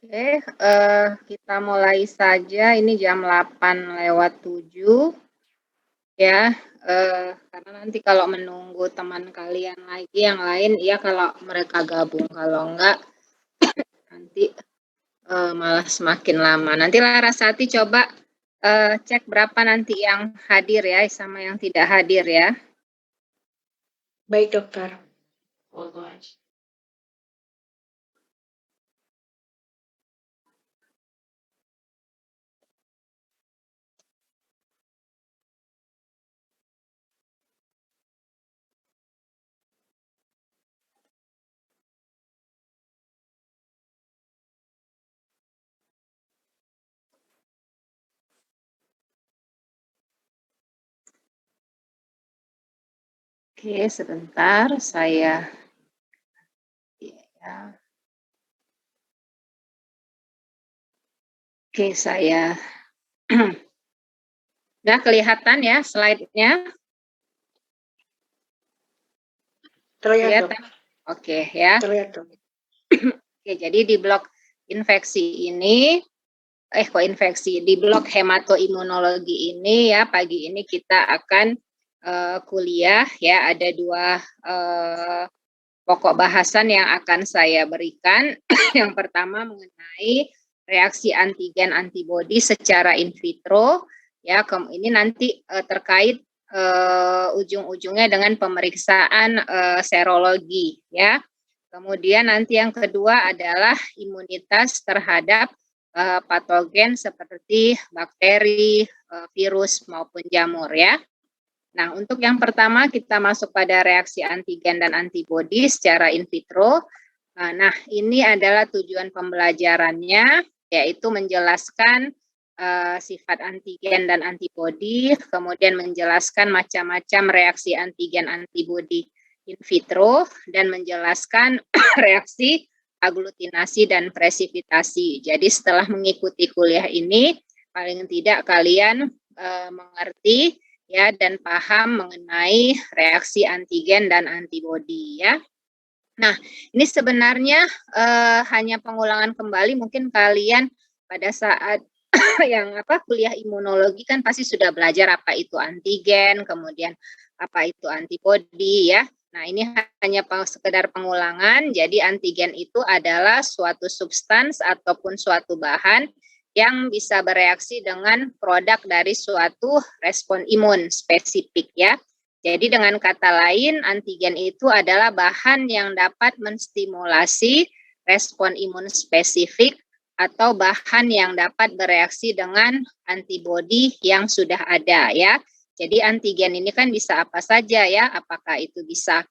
Oke, kita mulai saja. Ini jam 8:07 ya, karena nanti kalau menunggu teman kalian lagi yang lain, ya kalau mereka gabung, kalau enggak nanti, malah semakin lama. Nanti Larasati coba, cek berapa nanti yang hadir ya, sama yang tidak hadir ya. Baik, dokter. Oke, sebentar saya ya. Oke, saya udah kelihatan ya slide-nya? Terlihat, Dok. Kelihatan? Oke ya. Terlihat, Dok. Oke, jadi di blok infeksi ini, di blok hematoimunologi ini ya, pagi ini kita akan kuliah ya, ada dua pokok bahasan yang akan saya berikan. Yang pertama mengenai reaksi antigen antibodi secara in vitro ya, ini nanti terkait ujung-ujungnya dengan pemeriksaan serologi ya. Kemudian nanti yang kedua adalah imunitas terhadap patogen seperti bakteri, virus maupun jamur ya. Nah, untuk yang pertama kita masuk pada reaksi antigen dan antibodi secara in vitro. Nah, ini adalah tujuan pembelajarannya, yaitu menjelaskan sifat antigen dan antibodi, kemudian menjelaskan macam-macam reaksi antigen antibodi in vitro, dan menjelaskan reaksi aglutinasi dan presipitasi. Jadi setelah mengikuti kuliah ini, paling tidak kalian mengerti ya dan paham mengenai reaksi antigen dan antibodi ya. Nah, ini sebenarnya hanya pengulangan kembali, mungkin kalian pada saat yang kuliah imunologi kan pasti sudah belajar apa itu antigen, kemudian apa itu antibodi ya. Nah, ini hanya sekedar pengulangan. Jadi antigen itu adalah suatu substans ataupun suatu bahan yang bisa bereaksi dengan produk dari suatu respon imun spesifik ya. Jadi dengan kata lain, antigen itu adalah bahan yang dapat menstimulasi respon imun spesifik atau bahan yang dapat bereaksi dengan antibodi yang sudah ada ya. Jadi antigen ini kan bisa apa saja ya, apakah itu bisa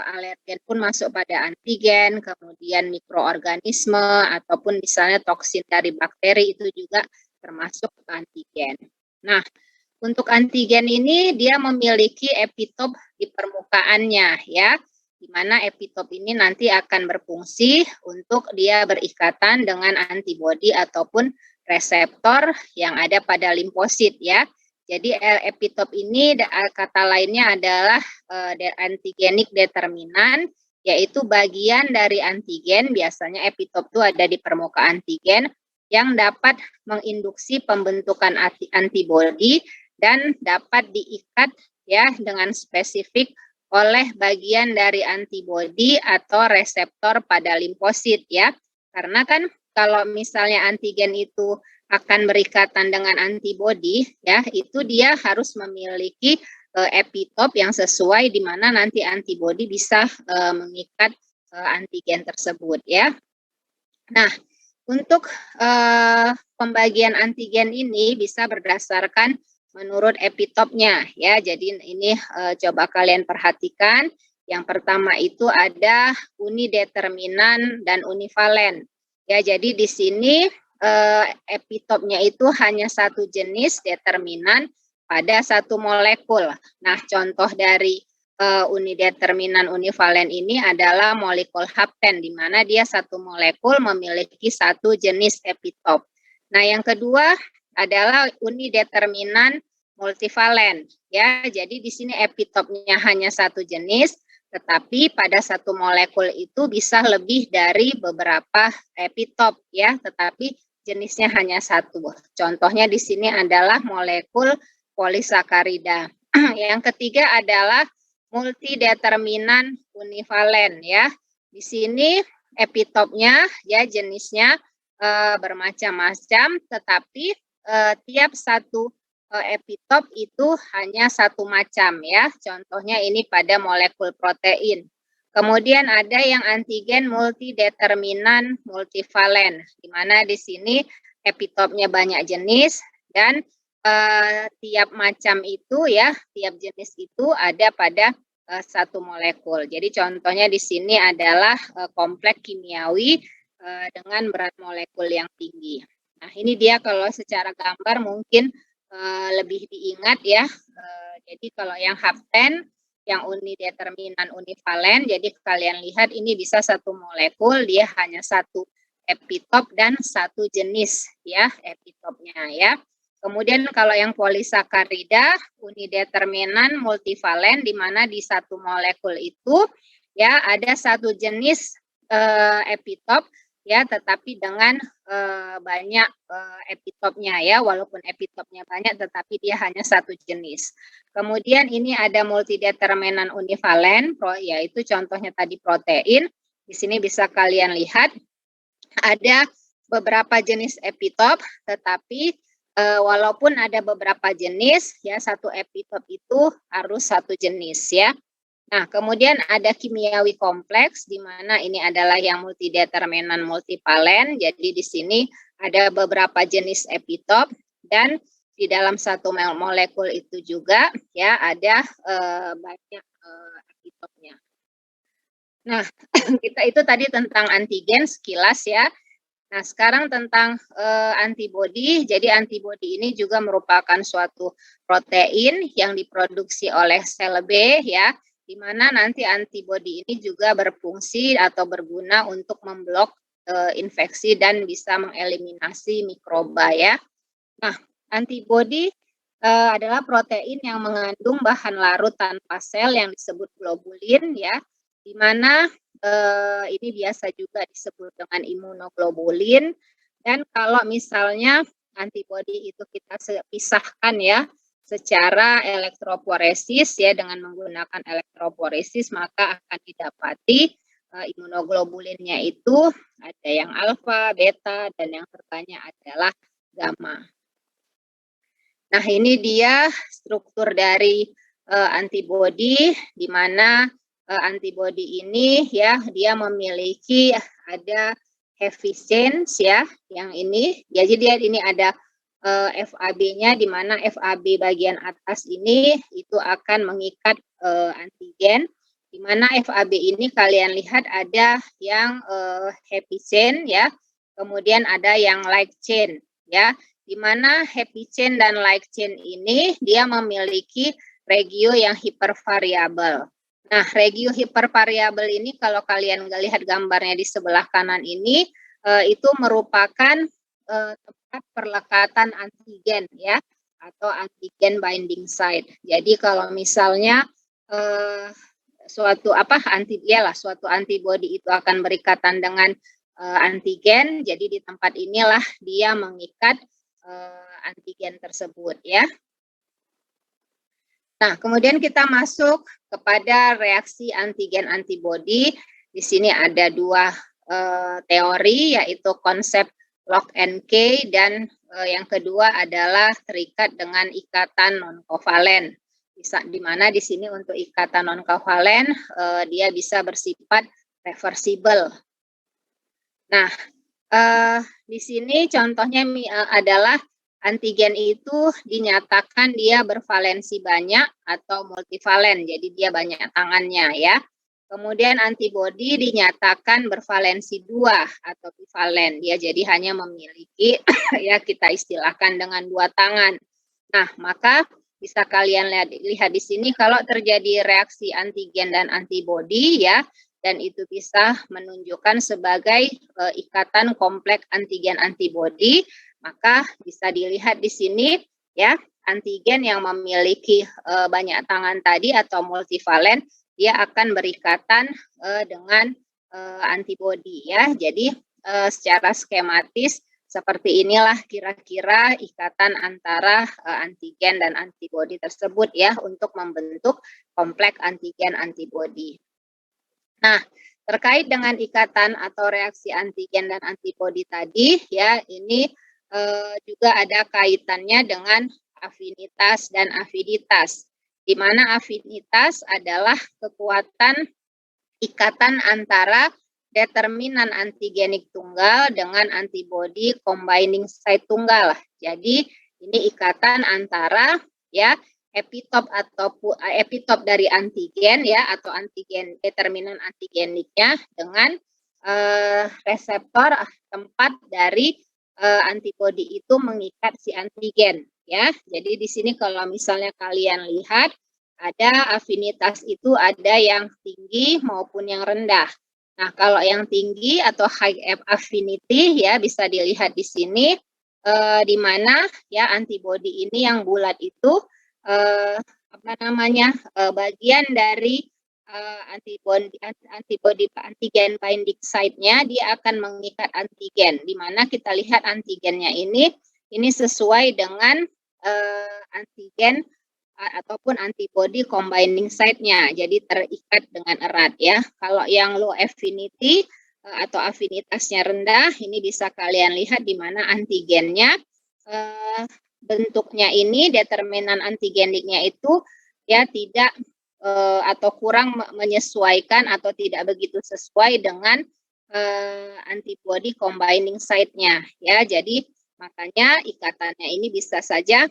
alergen pun masuk pada antigen, kemudian mikroorganisme ataupun misalnya toksin dari bakteri itu juga termasuk antigen. Nah, untuk antigen ini dia memiliki epitop di permukaannya ya, di mana epitop ini nanti akan berfungsi untuk dia berikatan dengan antibodi ataupun reseptor yang ada pada limfosit ya. Jadi epitop ini kata lainnya adalah antigenik determinan, yaitu bagian dari antigen, biasanya epitop itu ada di permukaan antigen yang dapat menginduksi pembentukan antibodi dan dapat diikat ya dengan spesifik oleh bagian dari antibodi atau reseptor pada limfosit ya. Karena kan kalau misalnya antigen itu akan berikatan dengan antibodi ya, itu dia harus memiliki epitop yang sesuai di mana nanti antibodi bisa mengikat antigen tersebut ya. Nah, untuk pembagian antigen ini bisa berdasarkan menurut epitopnya ya. Jadi ini coba kalian perhatikan. Yang pertama itu ada unideterminan dan univalen. Ya, jadi di sini epitopnya itu hanya satu jenis determinan pada satu molekul. Nah, contoh dari unideterminan univalen ini adalah molekul hapten, di mana dia satu molekul memiliki satu jenis epitop. Nah, yang kedua adalah unideterminan multivalen. Ya, jadi di sini epitopnya hanya satu jenis, Tetapi pada satu molekul itu bisa lebih dari beberapa epitop ya, tetapi jenisnya hanya satu. Contohnya di sini adalah molekul polisakarida. Yang ketiga adalah multideterminan univalen ya. Di sini epitopnya ya jenisnya bermacam-macam, tetapi tiap satu epitop itu hanya satu macam ya. Contohnya ini pada molekul protein. Kemudian ada yang antigen multideterminan multivalen, di mana di sini epitopnya banyak jenis dan tiap macam itu ya, tiap jenis itu ada pada satu molekul. Jadi contohnya di sini adalah kompleks kimiawi dengan berat molekul yang tinggi. Nah ini dia kalau secara gambar mungkin lebih diingat ya. Jadi kalau yang hapten, yang unideterminan univalen, jadi kalian lihat ini bisa satu molekul, dia hanya satu epitop dan satu jenis ya epitopnya ya. Kemudian kalau yang polisakarida, unideterminan multivalen, di mana di satu molekul itu ya ada satu jenis epitop ya, tetapi dengan banyak epitopnya ya, walaupun epitopnya banyak, tetapi dia hanya satu jenis. Kemudian ini ada multideterminan univalen, yaitu contohnya tadi protein. Di sini bisa kalian lihat ada beberapa jenis epitop, tetapi walaupun ada beberapa jenis, ya satu epitop itu harus satu jenis ya. Nah, kemudian ada kimiawi kompleks, di mana ini adalah yang multideterminan multivalen. Jadi di sini ada beberapa jenis epitop dan di dalam satu molekul itu juga ya ada banyak epitopnya. Nah, kita itu tadi tentang antigen sekilas ya. Nah, sekarang tentang antibodi. Jadi antibodi ini juga merupakan suatu protein yang diproduksi oleh sel B ya, di mana nanti antibodi ini juga berfungsi atau berguna untuk memblok infeksi dan bisa mengeliminasi mikroba ya. Nah, antibodi adalah protein yang mengandung bahan larut tanpa sel yang disebut globulin ya, di mana ini biasa juga disebut dengan imunoglobulin. Dan kalau misalnya antibodi itu kita pisahkan ya secara elektroporesis ya, dengan menggunakan elektroporesis, maka akan didapati imunoglobulinnya itu ada yang alfa, beta, dan yang terbanyak adalah gamma. Nah, ini dia struktur dari antibodi, di mana antibodi ini ya dia memiliki ada heavy chains ya, yang ini. Jadi dia ini ada FAB-nya, di mana FAB bagian atas ini itu akan mengikat antigen, di mana FAB ini kalian lihat ada yang heavy chain ya, kemudian ada yang light chain ya, di mana happy chain dan light chain ini dia memiliki regio yang hipervariabel. Nah, regio hipervariabel ini kalau kalian lihat gambarnya di sebelah kanan ini, itu merupakan tempat perlekatan antigen ya, atau antigen binding site. Jadi kalau misalnya suatu antibodi itu akan berikatan dengan antigen, jadi di tempat inilah dia mengikat antigen tersebut ya. Nah, kemudian kita masuk kepada reaksi antigen antibodi. Di sini ada dua teori, yaitu konsep lock and key, dan yang kedua adalah terikat dengan ikatan non-kovalen. Di mana di sini untuk ikatan non-kovalen dia bisa bersifat reversible. Nah, di sini contohnya adalah antigen itu dinyatakan dia bervalensi banyak atau multivalen, jadi dia banyak tangannya ya. Kemudian antibodi dinyatakan bervalensi 2 atau bivalen, dia jadi hanya memiliki ya kita istilahkan dengan 2 tangan. Nah, maka bisa kalian lihat di sini kalau terjadi reaksi antigen dan antibodi ya, dan itu bisa menunjukkan sebagai ikatan kompleks antigen antibodi, maka bisa dilihat di sini ya, antigen yang memiliki banyak tangan tadi atau multivalen dia akan berikatan dengan antibodi ya. Jadi secara skematis seperti inilah kira-kira ikatan antara antigen dan antibodi tersebut ya untuk membentuk kompleks antigen antibodi. Nah, terkait dengan ikatan atau reaksi antigen dan antibodi tadi ya, ini juga ada kaitannya dengan afinitas dan afiditas. Di mana afinitas adalah kekuatan ikatan antara determinan antigenik tunggal dengan antibodi combining site tunggal. Jadi ini ikatan antara ya epitop dari antigen ya atau antigen determinan antigeniknya dengan reseptor tempat dari antibodi itu mengikat si antigen ya. Jadi di sini kalau misalnya kalian lihat ada afinitas itu ada yang tinggi maupun yang rendah. Nah, kalau yang tinggi atau high affinity ya bisa dilihat di sini di mana ya antibodi ini yang bulat itu bagian dari antibodi antigen binding site-nya dia akan mengikat antigen, di mana kita lihat antigennya ini sesuai dengan antigen ataupun antibodi combining site-nya, jadi terikat dengan erat ya. Kalau yang low affinity atau afinitasnya rendah, ini bisa kalian lihat di mana antigennya bentuknya ini determinan antigeniknya itu ya tidak atau kurang menyesuaikan atau tidak begitu sesuai dengan antibody combining site-nya ya. Jadi makanya ikatannya ini bisa saja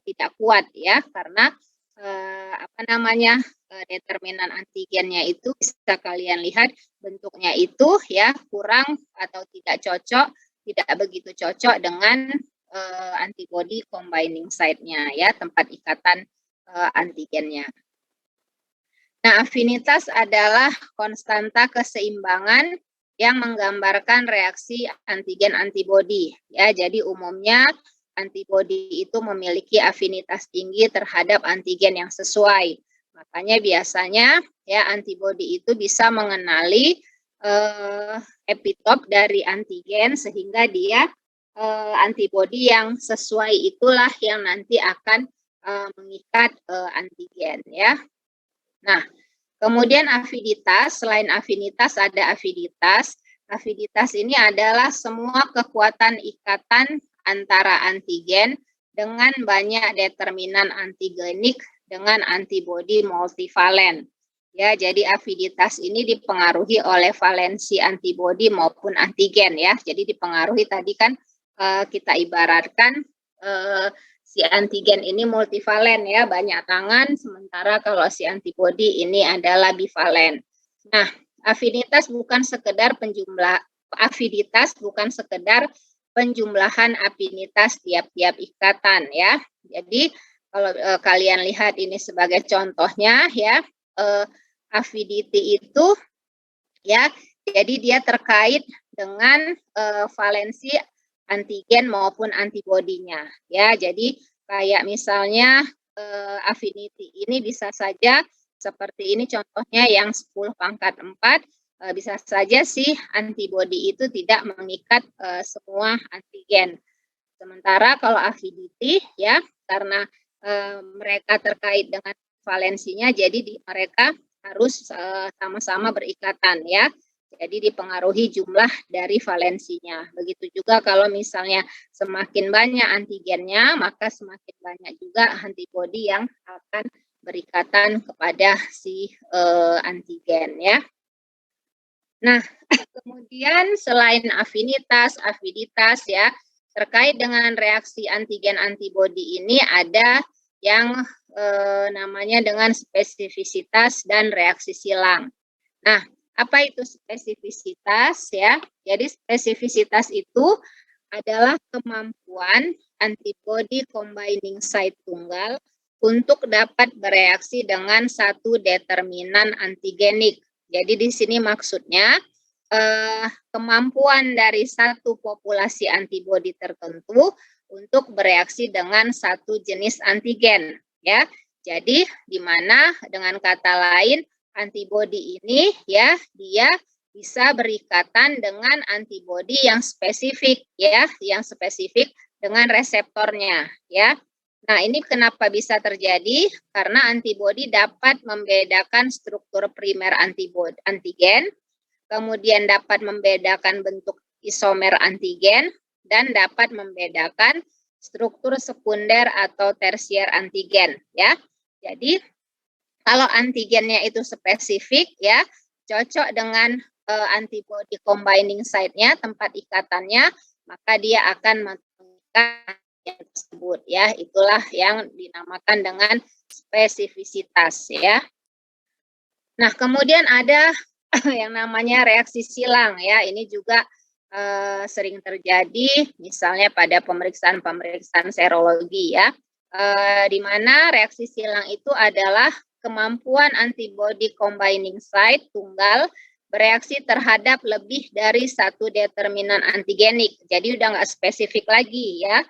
tidak kuat ya karena determinan antigennya itu bisa kalian lihat bentuknya itu ya kurang atau tidak cocok, tidak begitu cocok dengan antibody combining site-nya ya, tempat ikatan antigennya. Nah, afinitas adalah konstanta keseimbangan yang menggambarkan reaksi antigen antibodi ya. Jadi umumnya antibodi itu memiliki afinitas tinggi terhadap antigen yang sesuai. Makanya biasanya ya antibodi itu bisa mengenali epitop dari antigen sehingga dia antibodi yang sesuai itulah yang nanti akan mengikat antigen ya. Nah, kemudian afiditas, selain afinitas ada afiditas. Afiditas ini adalah semua kekuatan ikatan antara antigen dengan banyak determinan antigenik dengan antibodi multivalen. Ya, jadi afiditas ini dipengaruhi oleh valensi antibodi maupun antigen ya. Jadi dipengaruhi tadi kan kita ibaratkan si antigen ini multivalen ya, banyak tangan, sementara kalau si antibodi ini adalah bivalen. Nah, afinitas bukan sekedar penjumlahan afinitas tiap-tiap ikatan ya. Jadi kalau kalian lihat ini sebagai contohnya ya, avidity itu ya, jadi dia terkait dengan valensi antigen maupun antibodinya ya. Jadi kayak misalnya affinity ini bisa saja seperti ini contohnya yang 10 pangkat 4 bisa saja sih antibodi itu tidak mengikat semua antigen. Sementara kalau avidity ya karena mereka terkait dengan valensinya jadi mereka harus sama-sama berikatan ya. Jadi dipengaruhi jumlah dari valensinya. Begitu juga kalau misalnya semakin banyak antigennya, maka semakin banyak juga antibodi yang akan berikatan kepada si antigen ya. Nah, kemudian selain afinitas, afiditas ya, terkait dengan reaksi antigen antibodi ini ada yang namanya dengan spesifisitas dan reaksi silang. Nah, apa itu spesifisitas ya? Jadi spesifisitas itu adalah kemampuan antibody combining site tunggal untuk dapat bereaksi dengan satu determinan antigenik. Jadi di sini maksudnya kemampuan dari satu populasi antibodi tertentu untuk bereaksi dengan satu jenis antigen ya. Jadi di mana dengan kata lain antibodi ini ya dia bisa berikatan dengan antibodi yang spesifik ya, yang spesifik dengan reseptornya ya. Nah, ini kenapa bisa terjadi? Karena antibodi dapat membedakan struktur primer antibodi antigen, kemudian dapat membedakan bentuk isomer antigen dan dapat membedakan struktur sekunder atau tersier antigen ya. Jadi kalau antigennya itu spesifik ya, cocok dengan antibody combining site-nya, tempat ikatannya, maka dia akan mengikat yang tersebut ya. Itulah yang dinamakan dengan spesifisitas ya. Nah, kemudian ada yang namanya reaksi silang ya. Ini juga sering terjadi misalnya pada pemeriksaan-pemeriksaan serologi ya. Di mana reaksi silang itu adalah kemampuan antibody combining site tunggal bereaksi terhadap lebih dari satu determinan antigenik. Jadi udah nggak spesifik lagi ya.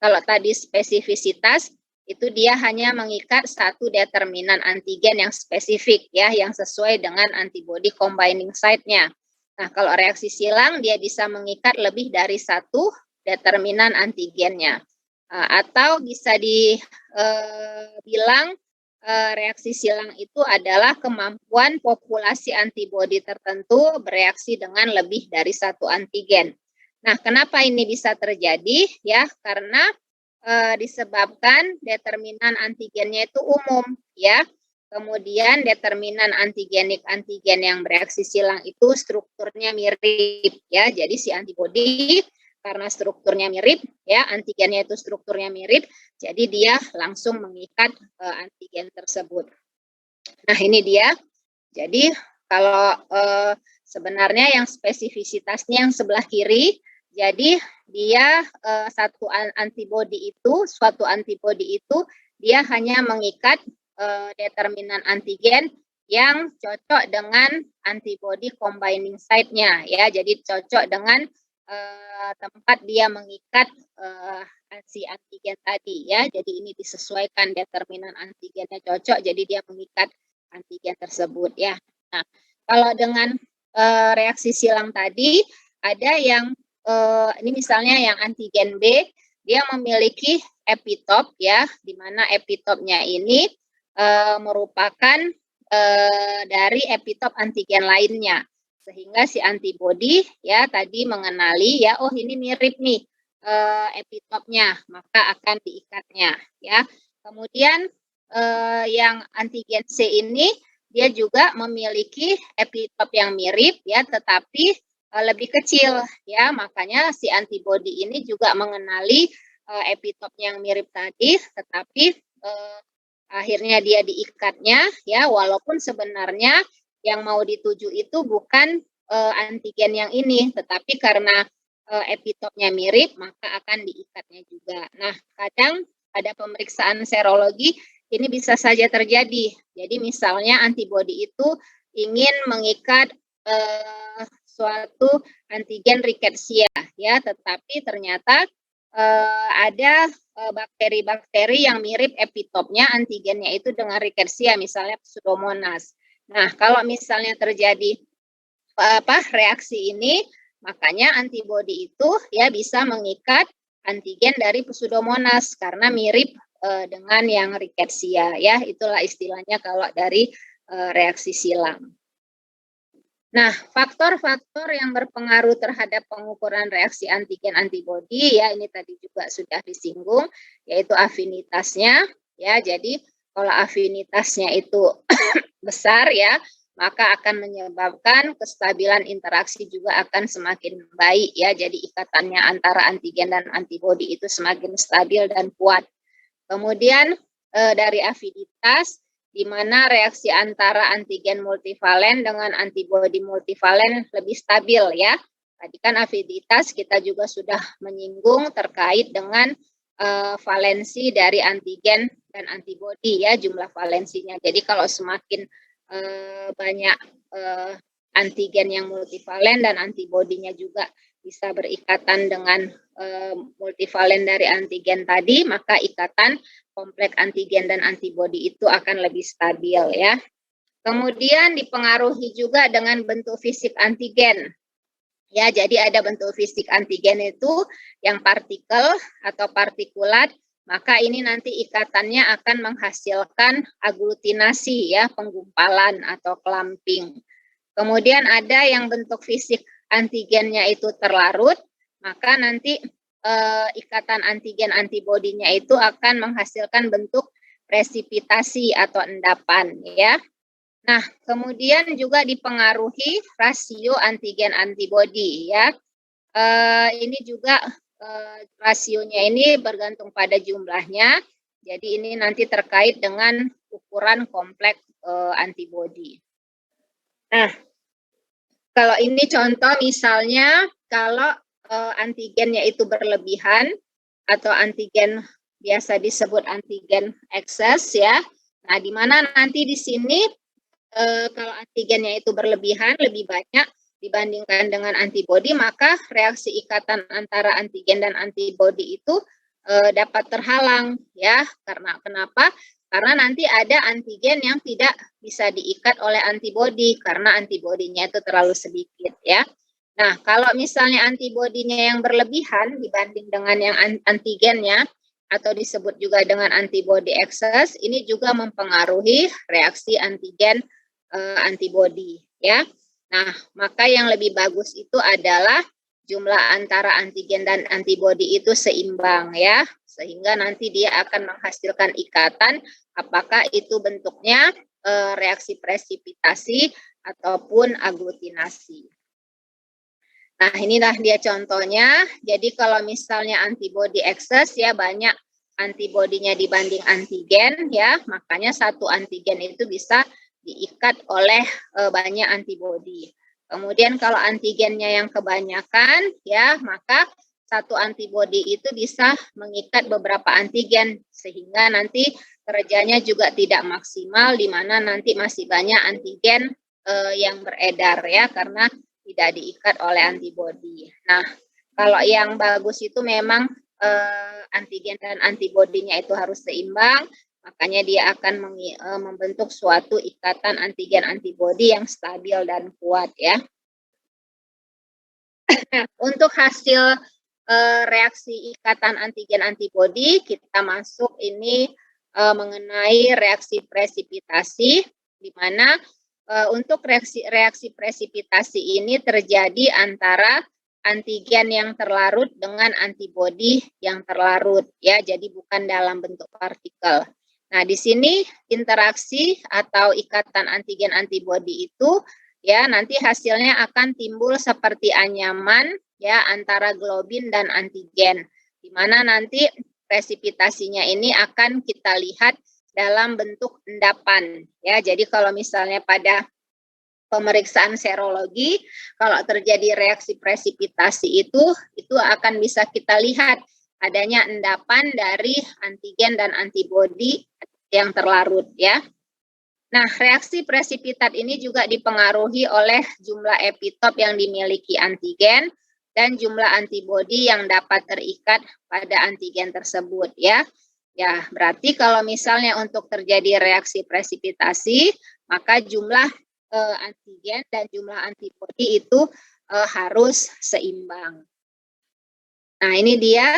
Kalau tadi spesifisitas itu dia hanya mengikat satu determinan antigen yang spesifik ya, yang sesuai dengan antibody combining site-nya. Nah, kalau reaksi silang dia bisa mengikat lebih dari satu determinan antigennya. Atau bisa dibilang reaksi silang itu adalah kemampuan populasi antibodi tertentu bereaksi dengan lebih dari satu antigen. Nah, kenapa ini bisa terjadi? Ya, karena disebabkan determinan antigennya itu umum, ya. Kemudian determinan antigenik antigen yang bereaksi silang itu strukturnya mirip, ya. Jadi si antibodi karena strukturnya mirip, ya, antigennya itu strukturnya mirip, jadi dia langsung mengikat antigen tersebut. Nah, ini dia. Jadi kalau sebenarnya yang spesifisitasnya yang sebelah kiri, jadi dia suatu antibodi itu dia hanya mengikat determinan antigen yang cocok dengan antibody combining site-nya ya. Jadi cocok dengan tempat dia mengikat si antigen tadi ya. Jadi ini disesuaikan determinan antigennya cocok, jadi dia mengikat antigen tersebut ya. Nah, kalau dengan reaksi silang tadi ada yang ini misalnya yang antigen B, dia memiliki epitop ya, di mana epitopnya ini merupakan dari epitop antigen lainnya, sehingga si antibodi ya tadi mengenali ya, oh ini mirip nih epitopnya, maka akan diikatnya ya. Kemudian yang antigen C ini dia juga memiliki epitop yang mirip ya, tetapi lebih kecil ya, makanya si antibodi ini juga mengenali epitop yang mirip tadi, tetapi akhirnya dia diikatnya ya, walaupun sebenarnya yang mau dituju itu bukan antigen yang ini, tetapi karena epitopnya mirip maka akan diikatnya juga. Nah, kadang pada pemeriksaan serologi ini bisa saja terjadi. Jadi misalnya antibodi itu ingin mengikat suatu antigen rickettsia ya, tetapi ternyata ada bakteri-bakteri yang mirip epitopnya antigennya itu dengan rickettsia, misalnya Pseudomonas. Nah, kalau misalnya terjadi reaksi ini, makanya antibodi itu ya bisa mengikat antigen dari Pseudomonas karena mirip dengan yang rickettsia ya. Itulah istilahnya kalau dari reaksi silang. Nah, faktor-faktor yang berpengaruh terhadap pengukuran reaksi antigen antibodi ya, ini tadi juga sudah disinggung, yaitu afinitasnya ya. Jadi kalau afinitasnya itu besar ya, maka akan menyebabkan kestabilan interaksi juga akan semakin baik ya. Jadi ikatannya antara antigen dan antibodi itu semakin stabil dan kuat. Kemudian dari afinitas, di mana reaksi antara antigen multivalen dengan antibodi multivalen lebih stabil ya. Tadi kan afinitas kita juga sudah menyinggung terkait dengan valensi dari antigen dan antibodi ya, jumlah valensinya. Jadi kalau semakin banyak antigen yang multivalen dan antibodinya juga bisa berikatan dengan multivalen dari antigen tadi, maka ikatan kompleks antigen dan antibodi itu akan lebih stabil ya. Kemudian dipengaruhi juga dengan bentuk fisik antigen. Ya, jadi ada bentuk fisik antigen itu yang partikel atau partikulat, maka ini nanti ikatannya akan menghasilkan aglutinasi ya, penggumpalan atau clumping. Kemudian ada yang bentuk fisik antigennya itu terlarut, maka nanti ikatan antigen antibodinya itu akan menghasilkan bentuk presipitasi atau endapan ya. Nah, kemudian juga dipengaruhi rasio antigen antibodi ya. Ini juga rasionya ini bergantung pada jumlahnya. Jadi ini nanti terkait dengan ukuran kompleks antibodi. Nah, kalau ini contoh misalnya kalau antigennya itu berlebihan atau antigen biasa disebut antigen excess ya. Nah, di mana nanti di sini kalau antigennya itu berlebihan, lebih banyak dibandingkan dengan antibodi, maka reaksi ikatan antara antigen dan antibodi itu dapat terhalang ya. Karena kenapa? Karena nanti ada antigen yang tidak bisa diikat oleh antibodi karena antibodinya itu terlalu sedikit ya. Nah, kalau misalnya antibodinya yang berlebihan dibanding dengan yang antigennya atau disebut juga dengan antibody excess, ini juga mempengaruhi reaksi antigen antibodi ya. Nah, maka yang lebih bagus itu adalah jumlah antara antigen dan antibodi itu seimbang ya, sehingga nanti dia akan menghasilkan ikatan, apakah itu bentuknya reaksi presipitasi ataupun aglutinasi. Nah, inilah dia contohnya. Jadi kalau misalnya antibody excess ya, banyak antibodinya dibanding antigen ya, makanya satu antigen itu bisa diikat oleh banyak antibodi. Kemudian kalau antigennya yang kebanyakan ya, maka satu antibodi itu bisa mengikat beberapa antigen sehingga nanti kerjanya juga tidak maksimal, di mana nanti masih banyak antigen yang beredar ya karena tidak diikat oleh antibodi. Nah, kalau yang bagus itu memang antigen dan antibodinya itu harus seimbang, makanya dia akan membentuk suatu ikatan antigen antibodi yang stabil dan kuat ya. Untuk hasil reaksi ikatan antigen antibodi, kita masuk ini mengenai reaksi presipitasi, di mana untuk reaksi presipitasi ini terjadi antara antigen yang terlarut dengan antibodi yang terlarut ya, jadi bukan dalam bentuk partikel. Nah, di sini interaksi atau ikatan antigen antibodi itu ya nanti hasilnya akan timbul seperti anyaman ya antara globin dan antigen, di mana nanti presipitasinya ini akan kita lihat dalam bentuk endapan ya. Jadi kalau misalnya pada pemeriksaan serologi, kalau terjadi reaksi presipitasi itu akan bisa kita lihat adanya endapan dari antigen dan antibodi yang terlarut ya. Nah, reaksi presipitat ini juga dipengaruhi oleh jumlah epitop yang dimiliki antigen dan jumlah antibodi yang dapat terikat pada antigen tersebut ya. Ya, berarti kalau misalnya untuk terjadi reaksi presipitasi, maka jumlah antigen dan jumlah antibodi itu harus seimbang. Nah, ini dia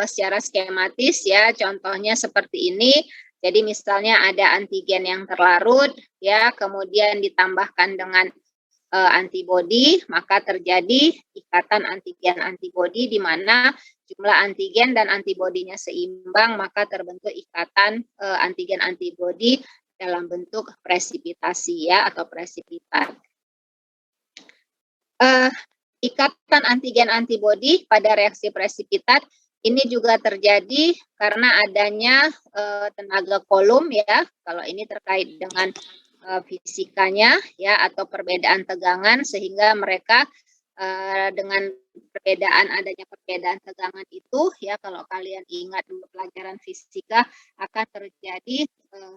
secara skematis ya, contohnya seperti ini. Jadi misalnya ada antigen yang terlarut ya, kemudian ditambahkan dengan antibodi, maka terjadi ikatan antigen antibodi di mana jumlah antigen dan antibodinya seimbang, maka terbentuk ikatan antigen antibodi dalam bentuk presipitasi ya atau presipitat. Ikatan antigen antibodi pada reaksi presipitat ini juga terjadi karena adanya tenaga kolom ya. Kalau ini terkait dengan fisikanya ya atau perbedaan tegangan, sehingga mereka dengan adanya perbedaan tegangan itu ya, kalau kalian ingat dulu pelajaran fisika akan terjadi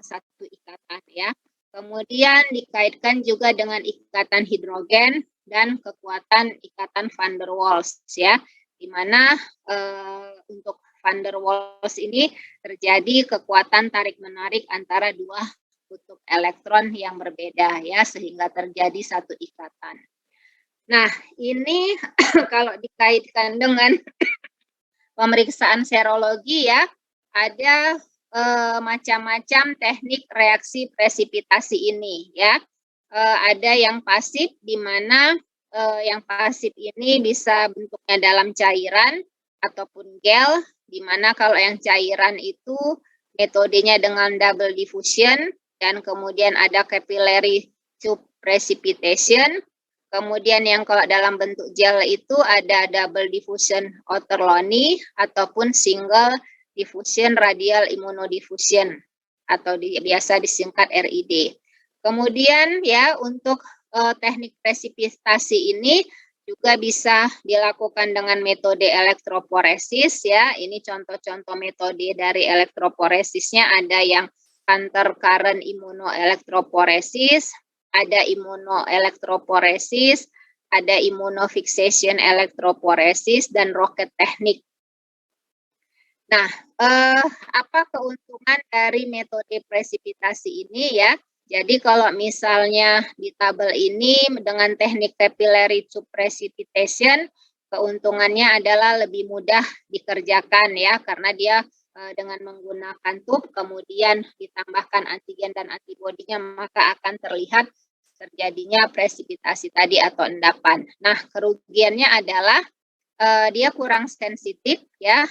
satu ikatan ya. Kemudian dikaitkan juga dengan ikatan hidrogen dan kekuatan ikatan van der Waals ya, di mana untuk van der Waals ini terjadi kekuatan tarik-menarik antara dua kutub elektron yang berbeda ya, sehingga terjadi satu ikatan. Nah, ini kalau dikaitkan dengan pemeriksaan serologi ya, ada macam-macam teknik reaksi presipitasi ini ya. Ada yang pasif, di mana yang pasif ini bisa bentuknya dalam cairan ataupun gel, di mana kalau yang cairan itu metodenya dengan double diffusion, dan kemudian ada capillary tube precipitation. Kemudian yang kalau dalam bentuk gel itu ada double diffusion Otterloni ataupun single diffusion radial immunodiffusion atau biasa disingkat RID. Kemudian ya untuk teknik presipitasi ini juga bisa dilakukan dengan metode elektroporesis ya. Ini contoh-contoh metode dari elektroporesisnya, ada yang counter current immunoelektroporesis, ada immunoelektroporesis, ada immunofixation elektroporesis, dan rocket teknik. Nah, apa keuntungan dari metode presipitasi ini ya? Jadi kalau misalnya di tabel ini dengan teknik capillary tube precipitation, keuntungannya adalah lebih mudah dikerjakan ya, karena dia dengan menggunakan tube kemudian ditambahkan antigen dan antibodinya, maka akan terlihat terjadinya presipitasi tadi atau endapan. Nah, kerugiannya adalah dia kurang sensitif ya,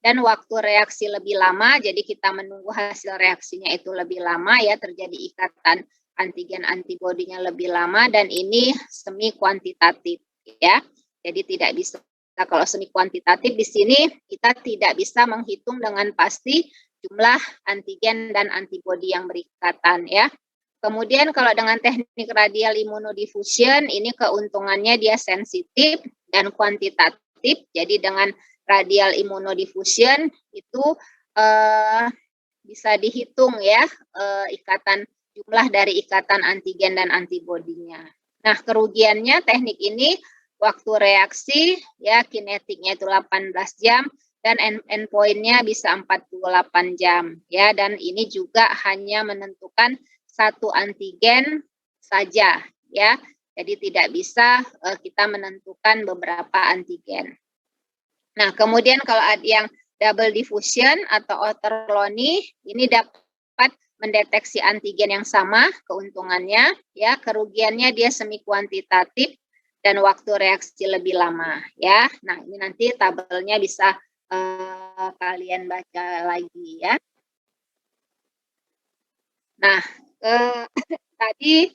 dan waktu reaksi lebih lama, jadi kita menunggu hasil reaksinya itu lebih lama ya, terjadi ikatan antigen antibodinya lebih lama, dan ini semi kuantitatif ya. Jadi tidak bisa, kalau semi kuantitatif di sini kita tidak bisa menghitung dengan pasti jumlah antigen dan antibodi yang berikatan ya. Kemudian kalau dengan teknik radial immunodiffusion, ini keuntungannya dia sensitif dan kuantitatif. Jadi dengan radial immunodiffusion itu bisa dihitung ya, ikatan jumlah dari ikatan antigen dan antibodinya. Nah, kerugiannya teknik ini waktu reaksi ya, kinetiknya itu 18 jam dan endpointnya bisa 48 jam ya, dan ini juga hanya menentukan satu antigen saja ya. Jadi tidak bisa kita menentukan beberapa antigen. Nah, kemudian kalau ada yang double diffusion atau Otterloni, ini dapat mendeteksi antigen yang sama, keuntungannya ya, kerugiannya dia semi kuantitatif dan waktu reaksi lebih lama ya. Nah, ini nanti tabelnya bisa kalian baca lagi ya. Nah, tadi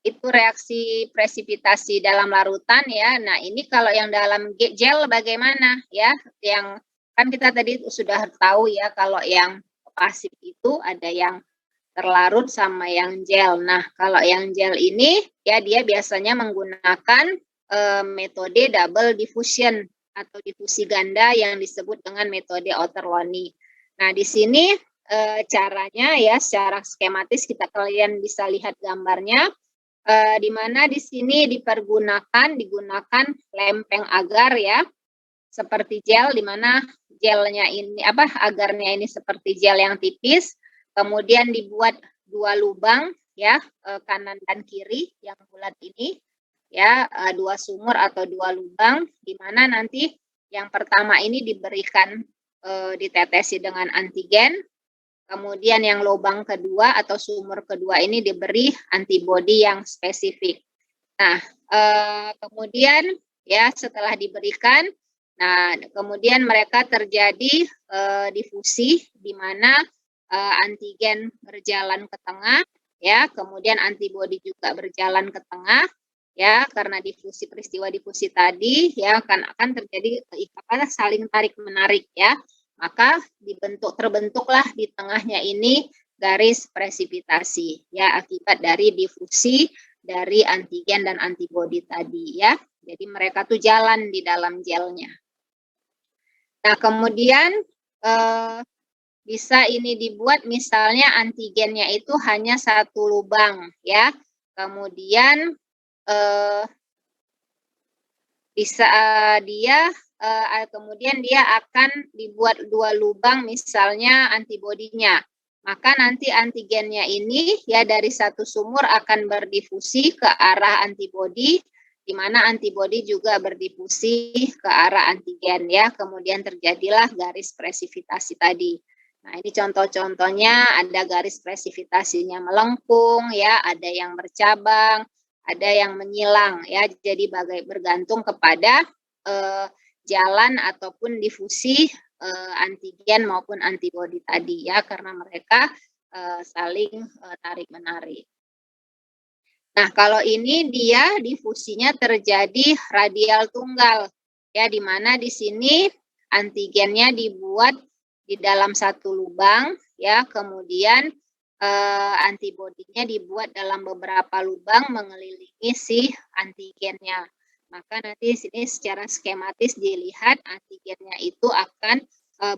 itu reaksi presipitasi dalam larutan ya. Nah, ini kalau yang dalam gel bagaimana ya? Yang kan kita tadi sudah tahu ya, kalau yang pasif itu ada yang terlarut sama yang gel. Nah, kalau yang gel ini ya dia biasanya menggunakan metode double diffusion atau difusi ganda yang disebut dengan metode Otterloni. Nah, di sini caranya ya secara skematis kalian bisa lihat gambarnya, di mana di sini digunakan lempeng agar ya, seperti gel, di mana gelnya ini agarnya ini seperti gel yang tipis, kemudian dibuat dua lubang ya, kanan dan kiri yang bulat ini ya, dua sumur atau dua lubang, di mana nanti yang pertama ini diberikan ditetesi dengan antigen. Kemudian yang lubang kedua atau sumur kedua ini diberi antibodi yang spesifik. Nah, kemudian ya setelah diberikan, nah kemudian mereka terjadi difusi, di mana antigen berjalan ke tengah, ya, kemudian antibodi juga berjalan ke tengah, ya, karena peristiwa difusi tadi, ya, akan terjadi saling tarik menarik, ya. Maka terbentuklah di tengahnya ini garis presipitasi ya, akibat dari difusi dari antigen dan antibodi tadi ya. Jadi mereka tuh jalan di dalam gelnya. Nah, kemudian bisa ini dibuat misalnya antigennya itu hanya satu lubang ya. Kemudian bisa kemudian dia akan dibuat 2 lubang misalnya antibodinya. Maka nanti antigennya ini ya dari satu sumur akan berdifusi ke arah antibodi, di mana antibodi juga berdifusi ke arah antigen ya. Kemudian terjadilah garis presipitasi tadi. Nah, ini contoh-contohnya, ada garis presipitasinya melengkung ya, ada yang bercabang, ada yang menyilang ya. Jadi bergantung kepada jalan ataupun difusi antigen maupun antibodi tadi ya, karena mereka saling tarik-menarik. Nah, kalau ini dia difusinya terjadi radial tunggal ya, di mana di sini antigennya dibuat di dalam satu lubang ya, kemudian antibodinya dibuat dalam beberapa lubang mengelilingi si antigennya. Maka nanti di sini secara skematis dilihat antigennya itu akan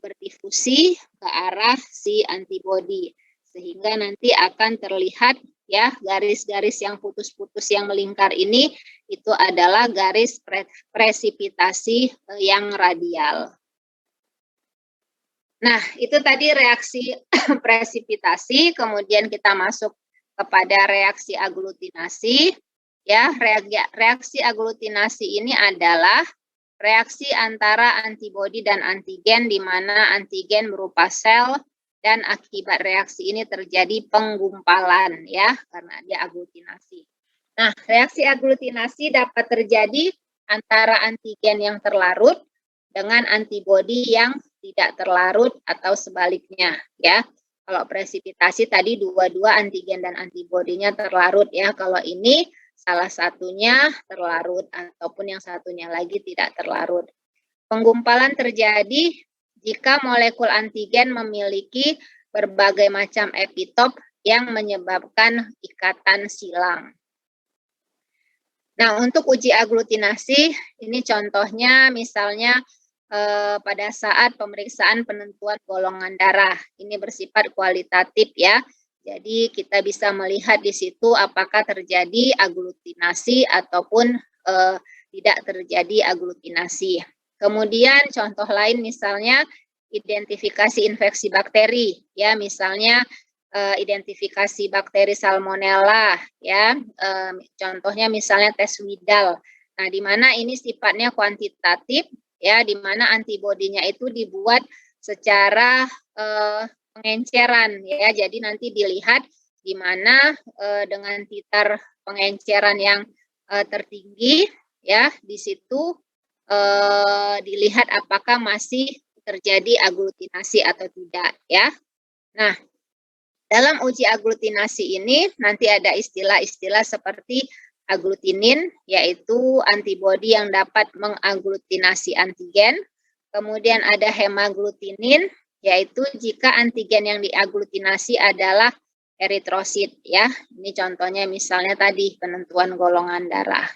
berdifusi ke arah si antibodi, sehingga nanti akan terlihat ya garis-garis yang putus-putus yang melingkar ini itu adalah garis presipitasi yang radial. Nah, itu tadi reaksi presipitasi, kemudian kita masuk kepada reaksi aglutinasi. Ya, reaksi aglutinasi ini adalah reaksi antara antibodi dan antigen, di mana antigen berupa sel dan akibat reaksi ini terjadi penggumpalan ya, karena dia aglutinasi. Nah, reaksi aglutinasi dapat terjadi antara antigen yang terlarut dengan antibodi yang tidak terlarut atau sebaliknya ya. Kalau presipitasi tadi dua-dua antigen dan antibodinya terlarut ya. Kalau ini salah satunya terlarut ataupun yang satunya lagi tidak terlarut. Penggumpalan terjadi jika molekul antigen memiliki berbagai macam epitop yang menyebabkan ikatan silang. Nah, untuk uji aglutinasi, ini contohnya misalnya pada saat pemeriksaan penentuan golongan darah. Ini bersifat kualitatif ya. Jadi kita bisa melihat di situ apakah terjadi aglutinasi ataupun tidak terjadi aglutinasi. Kemudian contoh lain misalnya identifikasi infeksi bakteri ya, misalnya identifikasi bakteri salmonella ya, contohnya misalnya tes Widal. Nah, di mana ini sifatnya kuantitatif ya, di mana antibodinya itu dibuat secara pengenceran ya. Jadi nanti dilihat di mana dengan titar pengenceran yang tertinggi ya, di situ dilihat apakah masih terjadi aglutinasi atau tidak ya. Nah, dalam uji aglutinasi ini nanti ada istilah-istilah seperti aglutinin, yaitu antibodi yang dapat mengaglutinasi antigen. Kemudian ada hemaglutinin, yaitu jika antigen yang diaglutinasi adalah eritrosit ya. Ini contohnya misalnya tadi penentuan golongan darah.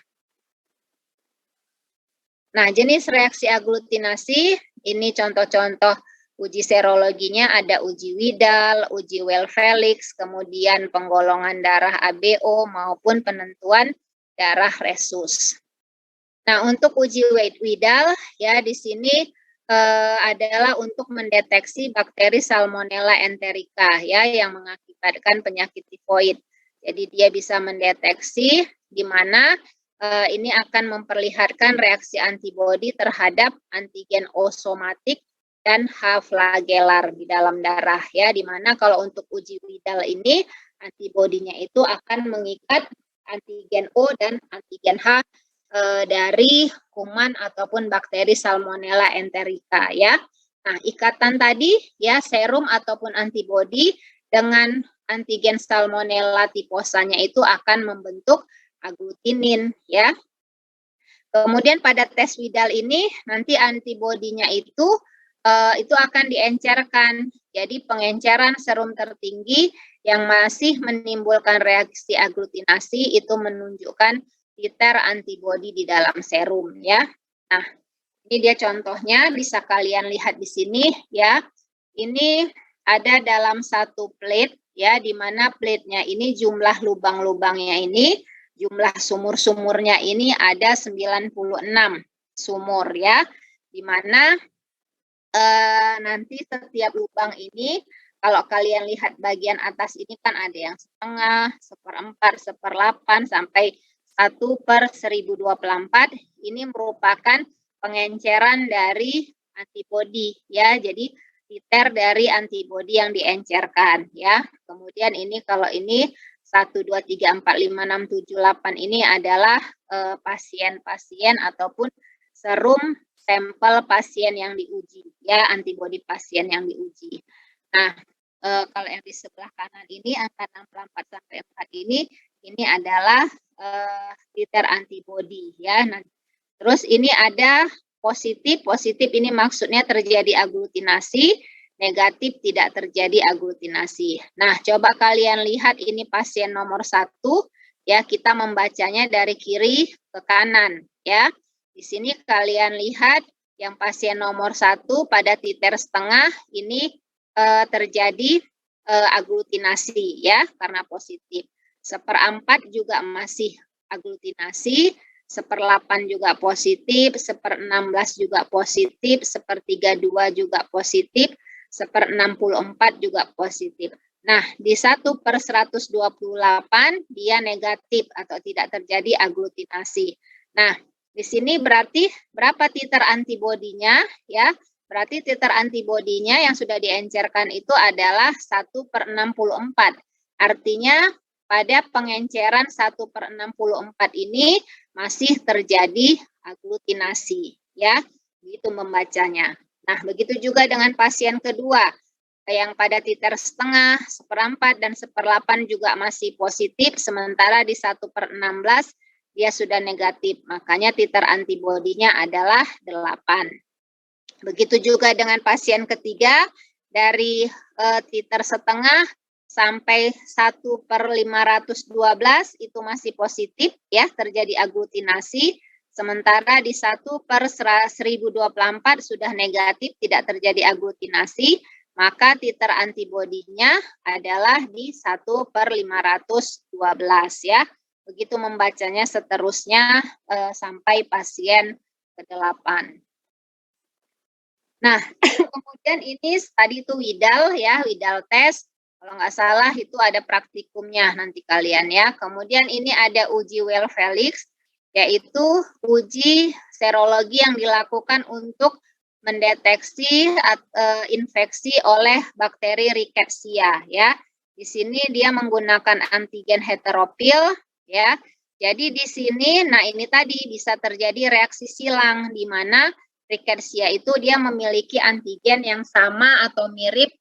Nah, jenis reaksi aglutinasi ini contoh-contoh uji serologinya ada uji Widal, uji Well-Felix, kemudian penggolongan darah ABO maupun penentuan darah resus. Nah, untuk uji Widal ya di sini adalah untuk mendeteksi bakteri Salmonella enterica ya yang mengakibatkan penyakit tifoid. Jadi dia bisa mendeteksi di mana ini akan memperlihatkan reaksi antibodi terhadap antigen O somatik dan H flagellar di dalam darah ya, di mana kalau untuk uji Widal ini antibodinya itu akan mengikat antigen O dan antigen H dari kuman ataupun bakteri Salmonella enterica ya. Nah, ikatan tadi ya serum ataupun antibodi dengan antigen Salmonella typhosanya itu akan membentuk aglutinin ya. Kemudian pada tes Widal ini nanti antibodinya itu akan diencerkan. Jadi pengenceran serum tertinggi yang masih menimbulkan reaksi aglutinasi itu menunjukkan titer antibodi di dalam serum ya. Nah, ini dia contohnya bisa kalian lihat di sini ya. Ini ada dalam satu plate ya, di mana plate-nya ini jumlah lubang-lubangnya ini, jumlah sumur-sumurnya ini ada 96 sumur ya, di mana nanti setiap lubang ini kalau kalian lihat bagian atas ini kan ada yang setengah, 1/4, 1/8 sampai 1/1024. Ini merupakan pengenceran dari antibodi ya. Jadi titer dari antibodi yang diencerkan ya. Kemudian ini kalau ini 1, 2, 3, 4, 5, 6, 7, 8 ini adalah pasien-pasien ataupun serum sampel pasien yang diuji ya, antibodi pasien yang diuji. Nah, kalau yang di sebelah kanan ini angka 64 sampai 4 ini adalah titer antibodi ya. Nah, terus ini ada positif ini maksudnya terjadi aglutinasi, negatif tidak terjadi aglutinasi. Nah, coba kalian lihat ini pasien nomor 1 ya, kita membacanya dari kiri ke kanan ya. Di sini kalian lihat yang pasien nomor 1 pada titer setengah ini terjadi aglutinasi ya, karena positif. 1/4 juga masih aglutinasi, 1/8 juga positif, 1/16 juga positif, 1/32 juga positif, 1/64 juga positif. Nah, di 1/128 dia negatif atau tidak terjadi aglutinasi. Nah, di sini berarti berapa titer antibodinya ya? Berarti titer antibodinya yang sudah diencerkan itu adalah 1/64. Artinya pada pengenceran 1/64 ini masih terjadi aglutinasi ya. Begitu membacanya. Nah, begitu juga dengan pasien kedua yang pada titer setengah, 1/4 dan 1/8 juga masih positif, sementara di 1/16 dia sudah negatif, makanya titer antibodinya adalah 8. Begitu juga dengan pasien ketiga, dari titer setengah sampai 1/512 itu masih positif ya, terjadi aglutinasi, sementara di 1/1024 sudah negatif, tidak terjadi aglutinasi, maka titer antibodinya adalah di 1/512 ya. Begitu membacanya seterusnya sampai pasien ke-8. Nah, kemudian ini tadi itu Widal ya, Widal tes. Kalau nggak salah itu ada praktikumnya nanti kalian ya. Kemudian ini ada uji Well-Felix, yaitu uji serologi yang dilakukan untuk mendeteksi infeksi oleh bakteri Rickettsia ya. Di sini dia menggunakan antigen heteropil ya. Jadi di sini, nah ini tadi bisa terjadi reaksi silang di mana Rickettsia itu dia memiliki antigen yang sama atau mirip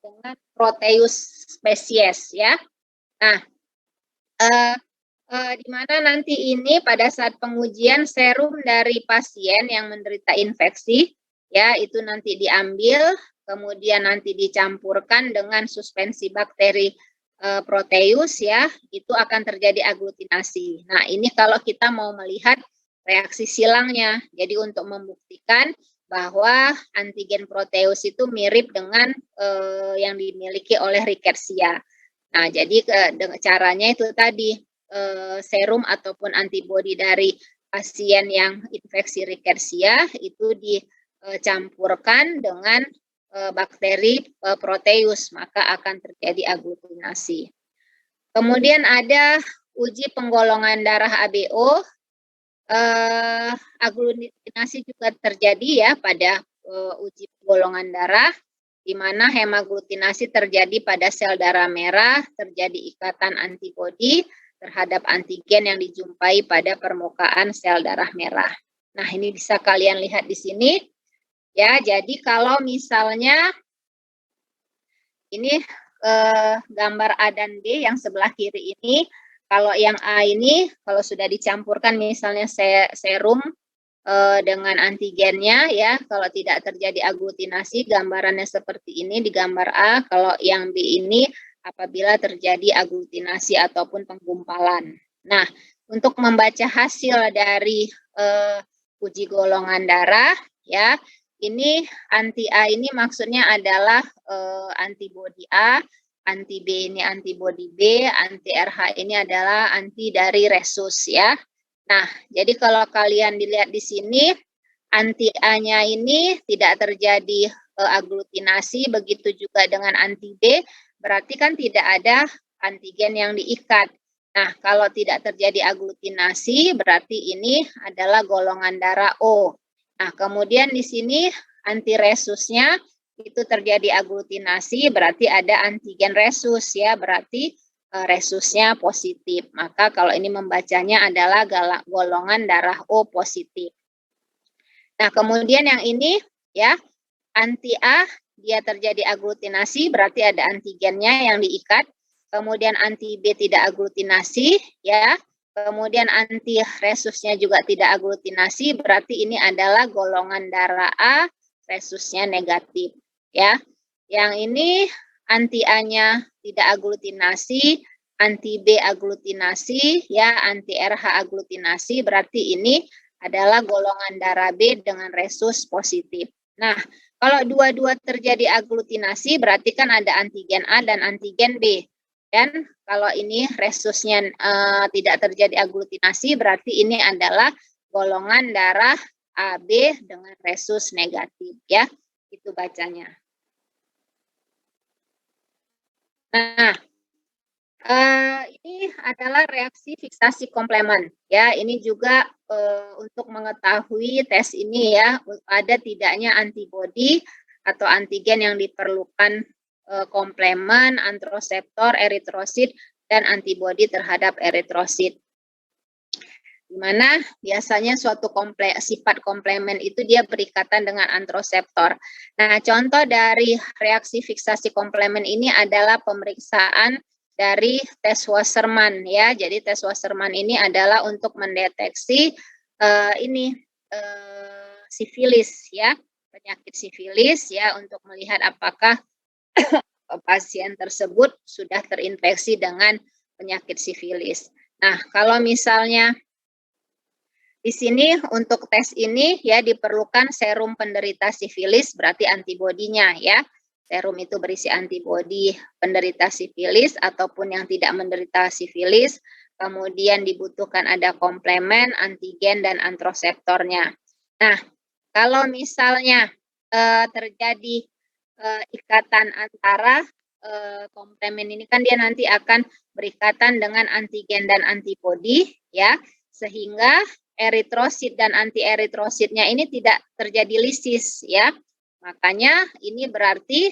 dengan Proteus spesies ya. Nah, di mana nanti ini pada saat pengujian serum dari pasien yang menderita infeksi ya itu nanti diambil, kemudian nanti dicampurkan dengan suspensi bakteri Proteus ya, itu akan terjadi aglutinasi. Nah, ini kalau kita mau melihat reaksi silangnya. Jadi untuk membuktikan bahwa antigen Proteus itu mirip dengan yang dimiliki oleh Rickettsia. Nah, jadi caranya itu tadi serum ataupun antibodi dari pasien yang infeksi Rickettsia itu dicampurkan dengan bakteri Proteus, maka akan terjadi aglutinasi. Kemudian ada uji penggolongan darah ABO. Aglutinasi juga terjadi ya pada uji golongan darah, di mana hemaglutinasi terjadi pada sel darah merah, terjadi ikatan antibodi terhadap antigen yang dijumpai pada permukaan sel darah merah. Nah, ini bisa kalian lihat di sini ya. Jadi kalau misalnya ini gambar A dan B yang sebelah kiri ini, kalau yang A ini, kalau sudah dicampurkan misalnya serum dengan antigennya ya, kalau tidak terjadi aglutinasi, gambarannya seperti ini di gambar A. Kalau yang B ini apabila terjadi aglutinasi ataupun penggumpalan. Nah, untuk membaca hasil dari uji golongan darah ya, ini anti A ini maksudnya adalah antibodi A, anti B ini antibodi B, anti RH ini adalah anti dari resus ya. Nah, jadi kalau kalian dilihat di sini, anti A-nya ini tidak terjadi aglutinasi, begitu juga dengan anti B, berarti kan tidak ada antigen yang diikat. Nah, kalau tidak terjadi aglutinasi, berarti ini adalah golongan darah O. Nah, kemudian di sini anti resusnya itu terjadi aglutinasi, berarti ada antigen resus ya, berarti resusnya positif. Maka kalau ini membacanya adalah golongan darah O positif. Nah, kemudian yang ini ya, anti A dia terjadi aglutinasi, berarti ada antigennya yang diikat. Kemudian anti B tidak aglutinasi ya. Kemudian anti resusnya juga tidak aglutinasi, berarti ini adalah golongan darah A, resusnya negatif ya. Yang ini anti A-nya tidak aglutinasi, anti B aglutinasi, ya, anti RH aglutinasi, berarti ini adalah golongan darah B dengan resus positif. Nah, kalau dua-dua terjadi aglutinasi, berarti kan ada antigen A dan antigen B. Dan kalau ini resusnya tidak terjadi aglutinasi, berarti ini adalah golongan darah AB dengan resus negatif, ya. Itu bacanya. Nah, ini adalah reaksi fiksasi komplemen ya. Ini juga untuk mengetahui tes ini ya, ada tidaknya antibodi atau antigen yang diperlukan komplemen, antroseptor, eritrosit dan antibodi terhadap eritrosit. Di mana biasanya suatu sifat komplemen itu dia berikatan dengan antroseptor. Nah, contoh dari reaksi fiksasi komplemen ini adalah pemeriksaan dari tes Wasserman ya. Jadi tes Wasserman ini adalah untuk mendeteksi sifilis ya, penyakit sifilis ya, untuk melihat apakah pasien tersebut sudah terinfeksi dengan penyakit sifilis. Nah, kalau misalnya di sini untuk tes ini ya diperlukan serum penderita sifilis, berarti antibodinya ya. Serum itu berisi antibodi penderita sifilis ataupun yang tidak menderita sifilis. Kemudian dibutuhkan ada komplemen, antigen dan antroseptornya. Nah, kalau misalnya terjadi ikatan antara komplemen ini kan dia nanti akan berikatan dengan antigen dan antibodi ya, sehingga eritrosit dan anti-eritrositnya ini tidak terjadi lisis ya. Makanya ini berarti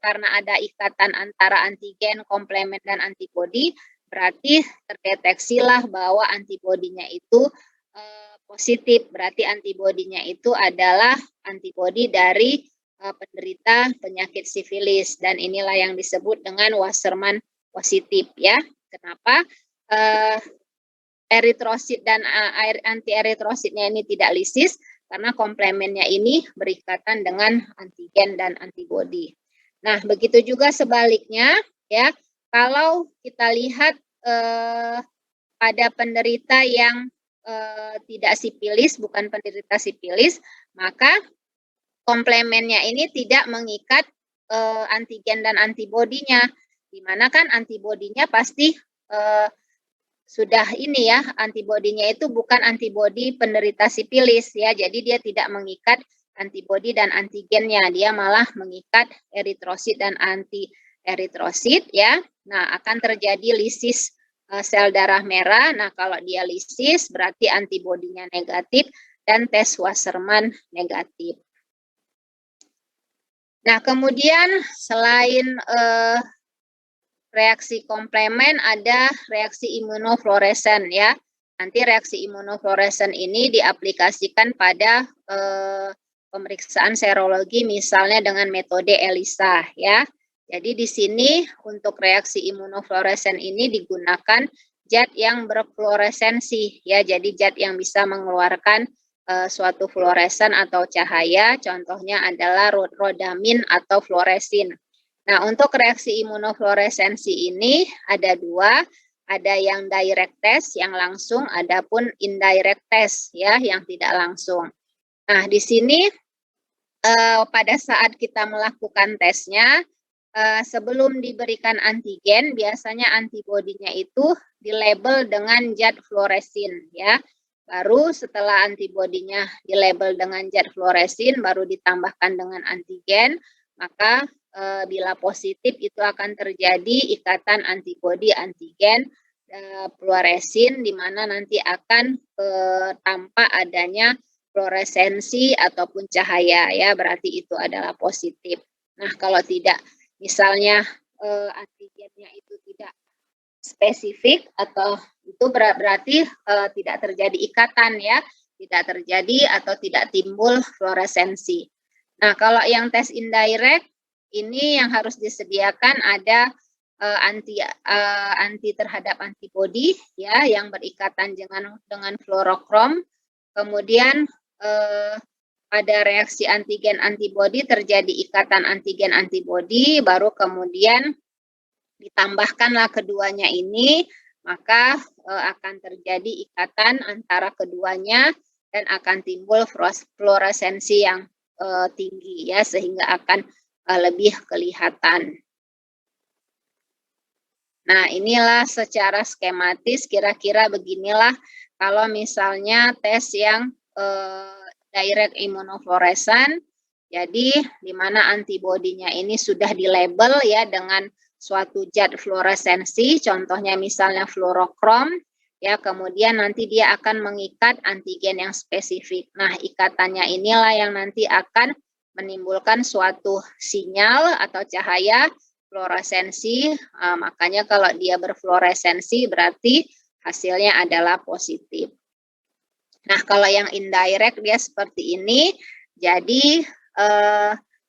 karena ada ikatan antara antigen, komplemen dan antibodi, berarti terdeteksilah bahwa antibodinya itu positif. Berarti antibodinya itu adalah antibodi dari penderita penyakit sifilis, dan inilah yang disebut dengan Wasserman positif ya. Kenapa? Eritrosit dan anti-eritrositnya ini tidak lisis karena komplemennya ini berikatan dengan antigen dan antibodi. Nah, begitu juga sebaliknya ya. Kalau kita lihat pada penderita yang tidak sifilis, bukan penderita sifilis, maka komplemennya ini tidak mengikat antigen dan antibodinya, di mana kan antibodinya pasti sudah ini ya, antibodinya itu bukan antibodi penderita sifilis ya, jadi dia tidak mengikat antibodi dan antigennya, dia malah mengikat eritrosit dan anti-eritrosit ya. Nah, akan terjadi lisis sel darah merah. Nah, kalau dia lisis berarti antibodinya negatif dan tes Wasserman negatif. Nah, kemudian selain reaksi komplemen ada reaksi imunofluoresen ya. Nanti reaksi imunofluoresen ini diaplikasikan pada pemeriksaan serologi misalnya dengan metode ELISA ya. Jadi di sini untuk reaksi imunofluoresen ini digunakan zat yang berfluoresensi ya. Jadi zat yang bisa mengeluarkan suatu fluoresen atau cahaya, contohnya adalah rodamin atau fluoresin. Nah, untuk reaksi imunofluoresensi ini ada dua, ada yang direct test, yang langsung, adapun indirect test, ya, yang tidak langsung. Nah, di sini pada saat kita melakukan tesnya, sebelum diberikan antigen, biasanya antibodinya itu dilabel dengan zat fluoresin, ya. Baru setelah antibodinya dilabel dengan zat fluoresin, baru ditambahkan dengan antigen, maka bila positif itu akan terjadi ikatan antibodi antigen fluoresin, di mana nanti akan tampak adanya fluoresensi ataupun cahaya, ya, berarti itu adalah positif. Nah, kalau tidak, misalnya antigennya itu tidak spesifik, atau itu berarti tidak terjadi ikatan, ya, tidak terjadi atau tidak timbul fluoresensi. Nah, kalau yang tes indirect ini yang harus disediakan ada anti terhadap antibodi, ya, yang berikatan dengan fluorokrom. Kemudian pada reaksi antigen antibodi terjadi ikatan antigen antibodi, baru kemudian ditambahkanlah keduanya ini, maka akan terjadi ikatan antara keduanya dan akan timbul fluoresensi yang tinggi, ya, sehingga akan lebih kelihatan. Nah, inilah secara skematis, kira-kira beginilah kalau misalnya tes yang direct immunofluorescence, jadi di mana antibodinya ini sudah dilabel, ya, dengan suatu zat fluoresensi, contohnya misalnya fluorokrom, ya, kemudian nanti dia akan mengikat antigen yang spesifik. Nah, ikatannya inilah yang nanti akan menimbulkan suatu sinyal atau cahaya fluoresensi, makanya kalau dia berfluoresensi berarti hasilnya adalah positif. Nah, kalau yang indirect dia seperti ini, jadi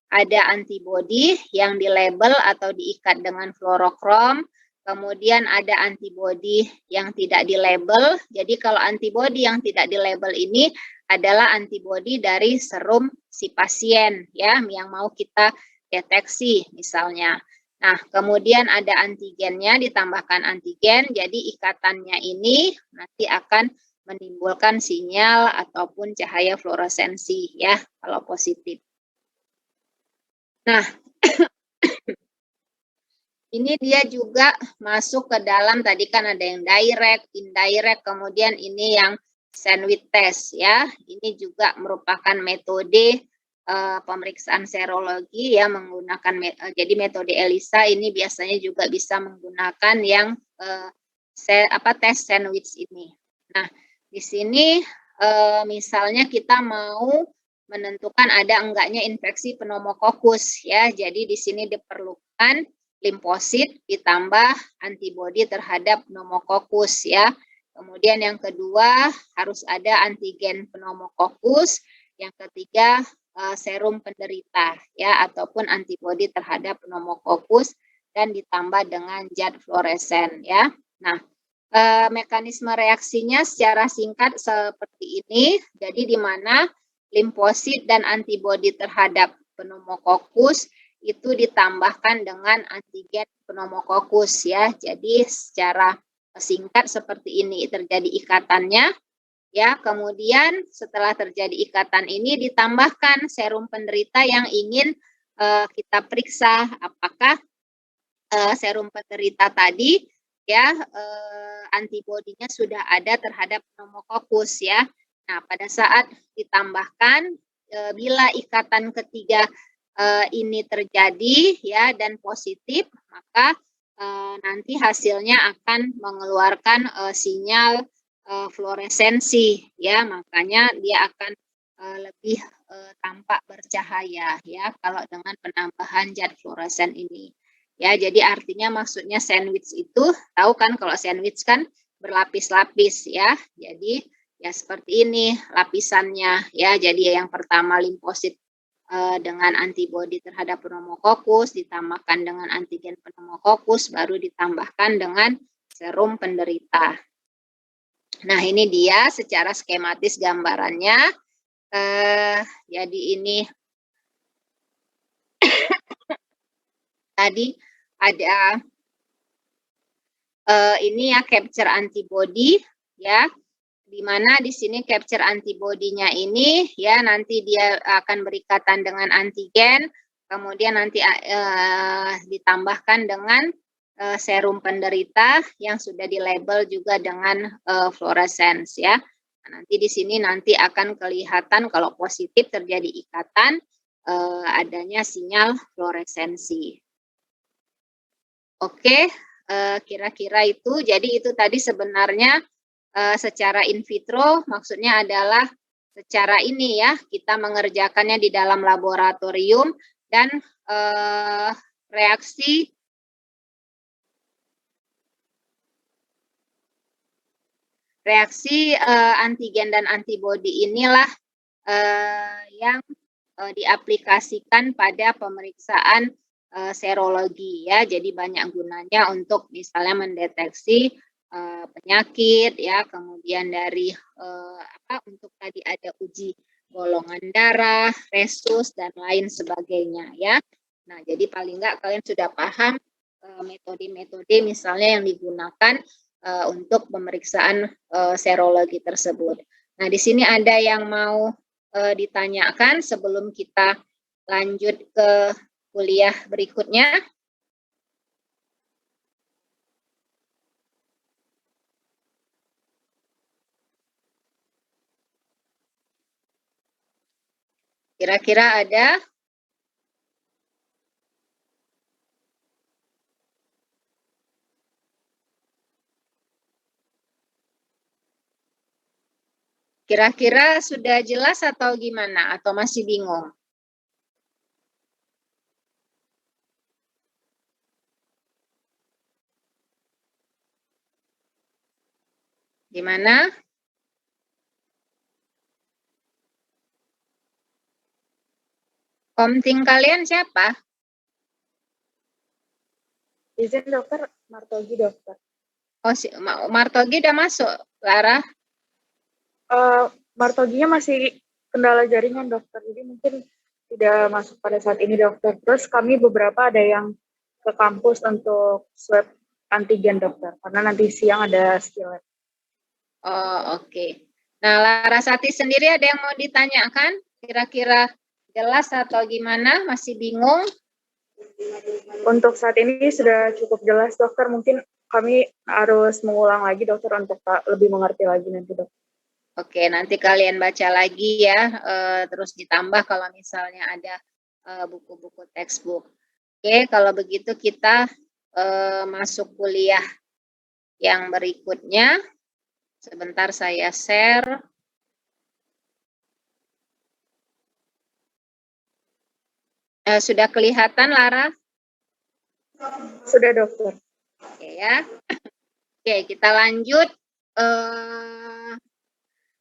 ada antibodi yang dilabel atau diikat dengan fluorokrom, kemudian ada antibodi yang tidak dilabel. Jadi kalau antibodi yang tidak dilabel ini adalah antibodi dari serum si pasien, ya, yang mau kita deteksi misalnya. Nah, kemudian ada antigennya, ditambahkan antigen, jadi ikatannya ini nanti akan menimbulkan sinyal ataupun cahaya fluoresensi, ya, kalau positif. Nah, ini dia juga masuk ke dalam, tadi kan ada yang direct, indirect, kemudian ini yang sandwich test, ya. Ini juga merupakan metode pemeriksaan serologi, ya, menggunakan jadi metode ELISA ini biasanya juga bisa menggunakan yang tes sandwich ini. Nah, di sini misalnya kita mau menentukan ada enggaknya infeksi pneumokokus, ya. Jadi di sini diperlukan limfosit ditambah antibodi terhadap pneumokokus, ya. Kemudian yang kedua harus ada antigen pneumokokus, yang ketiga serum penderita, ya, ataupun antibodi terhadap pneumokokus dan ditambah dengan zat fluoresen, ya. Nah, mekanisme reaksinya secara singkat seperti ini. Jadi di mana limfosit dan antibodi terhadap pneumokokus itu ditambahkan dengan antigen pneumokokus, ya. Jadi secara singkat seperti ini terjadi ikatannya. Ya, kemudian setelah terjadi ikatan ini ditambahkan serum penderita yang ingin kita periksa apakah serum penderita tadi, ya, antibodinya sudah ada terhadap pneumokokus, ya. Nah, pada saat ditambahkan, bila ikatan ketiga ini terjadi, ya, dan positif, maka nanti hasilnya akan mengeluarkan sinyal fluoresensi, ya, makanya dia akan lebih tampak bercahaya, ya, kalau dengan penambahan zat fluoresen ini. Ya, jadi artinya maksudnya sandwich itu, tahu kan kalau sandwich kan berlapis-lapis, ya. Jadi ya seperti ini lapisannya, ya. Jadi yang pertama limfosit dengan antibodi terhadap pneumokokus, ditambahkan dengan antigen pneumokokus, baru ditambahkan dengan serum penderita. Nah, ini dia secara skematis gambarannya. Jadi ini tadi ada ini ya capture antibody, ya, di mana di sini capture antibody-nya ini ya nanti dia akan berikatan dengan antigen, kemudian nanti ditambahkan dengan serum penderita yang sudah dilabel juga dengan fluorescence ya. Nah, nanti di sini nanti akan kelihatan kalau positif terjadi ikatan adanya sinyal fluoresensi. Oke, kira-kira itu. Jadi itu tadi sebenarnya secara in vitro maksudnya adalah secara ini ya, kita mengerjakannya di dalam laboratorium dan reaksi antigen dan antibodi inilah yang diaplikasikan pada pemeriksaan serologi ya. Jadi banyak gunanya untuk misalnya mendeteksi penyakit ya, kemudian dari untuk tadi ada uji golongan darah, resus dan lain sebagainya ya. Nah, jadi paling enggak kalian sudah paham metode-metode misalnya yang digunakan untuk pemeriksaan serologi tersebut. Nah, di sini ada yang mau ditanyakan sebelum kita lanjut ke kuliah berikutnya. Kira-kira ada? Kira-kira sudah jelas atau gimana? Atau masih bingung? Gimana? Komting kalian siapa? Izin dokter, Martogi dokter. Oh, Martogi udah masuk, Lara? Martoginya masih kendala jaringan dokter, jadi mungkin tidak masuk pada saat ini dokter. Terus kami beberapa ada yang ke kampus untuk swab antigen dokter, karena nanti siang ada skill lab. Oh, oke. Nah, Larasati sendiri ada yang mau ditanyakan? Kira-kira jelas atau gimana? Masih bingung? Untuk saat ini sudah cukup jelas dokter, mungkin kami harus mengulang lagi dokter untuk lebih mengerti lagi nanti dokter. Oke, nanti kalian baca lagi ya, terus ditambah kalau misalnya ada buku-buku textbook. Oke, kalau begitu kita masuk kuliah yang berikutnya. Sebentar saya share. Sudah kelihatan, Lara? Sudah, dokter. Oke ya. Oke, kita lanjut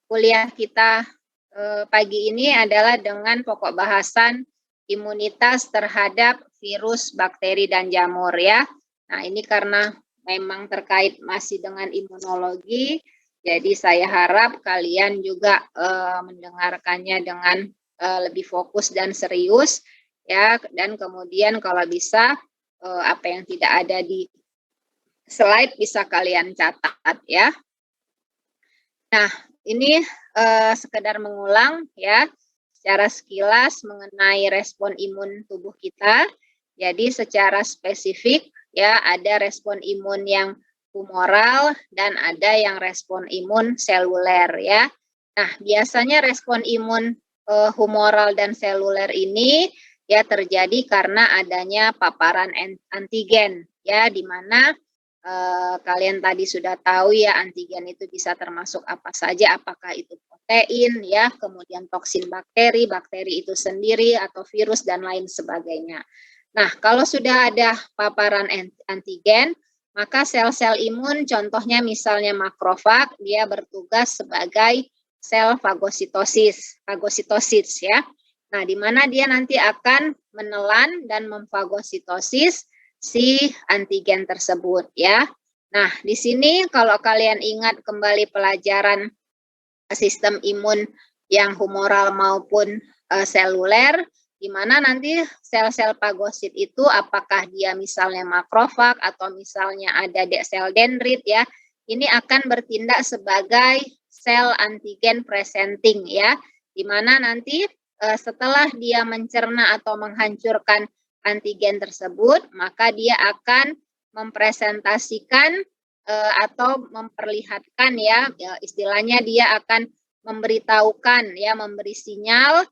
kuliah kita pagi ini adalah dengan pokok bahasan imunitas terhadap virus, bakteri, dan jamur ya. Nah, ini karena memang terkait masih dengan imunologi, jadi saya harap kalian juga mendengarkannya dengan lebih fokus dan serius ya, dan kemudian kalau bisa apa yang tidak ada di slide bisa kalian catat ya. Nah, ini sekedar mengulang ya secara sekilas mengenai respon imun tubuh kita. Jadi secara spesifik ya ada respon imun yang humoral dan ada yang respon imun seluler ya. Nah, biasanya respon imun humoral dan seluler ini ya terjadi karena adanya paparan antigen ya, di mana kalian tadi sudah tahu ya antigen itu bisa termasuk apa saja, apakah itu protein ya, kemudian toksin bakteri, bakteri itu sendiri atau virus dan lain sebagainya. Nah, kalau sudah ada paparan antigen, maka sel-sel imun contohnya misalnya makrofag, dia bertugas sebagai sel fagositosis ya. Nah, di mana dia nanti akan menelan dan memfagositosis si antigen tersebut ya. Nah, di sini kalau kalian ingat kembali pelajaran sistem imun yang humoral maupun seluler, di mana nanti sel-sel fagosit itu apakah dia misalnya makrofag atau misalnya ada sel dendrit ya, ini akan bertindak sebagai sel antigen presenting ya, di mana nanti setelah dia mencerna atau menghancurkan antigen tersebut, maka dia akan mempresentasikan atau memperlihatkan ya, istilahnya dia akan memberitahukan ya, memberi sinyal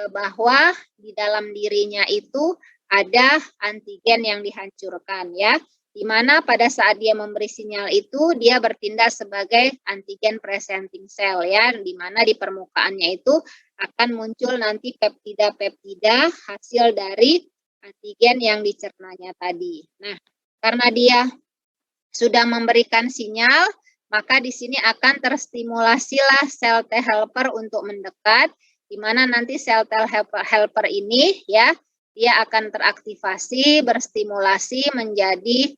bahwa di dalam dirinya itu ada antigen yang dihancurkan ya, di mana pada saat dia memberi sinyal itu dia bertindak sebagai antigen presenting cell ya, di mana di permukaannya itu akan muncul nanti peptida-peptida hasil dari antigen yang dicernanya tadi. Nah, karena dia sudah memberikan sinyal, maka di sini akan terstimulasilah sel T helper untuk mendekat, di mana nanti sel T helper ini ya, dia akan teraktivasi, berstimulasi menjadi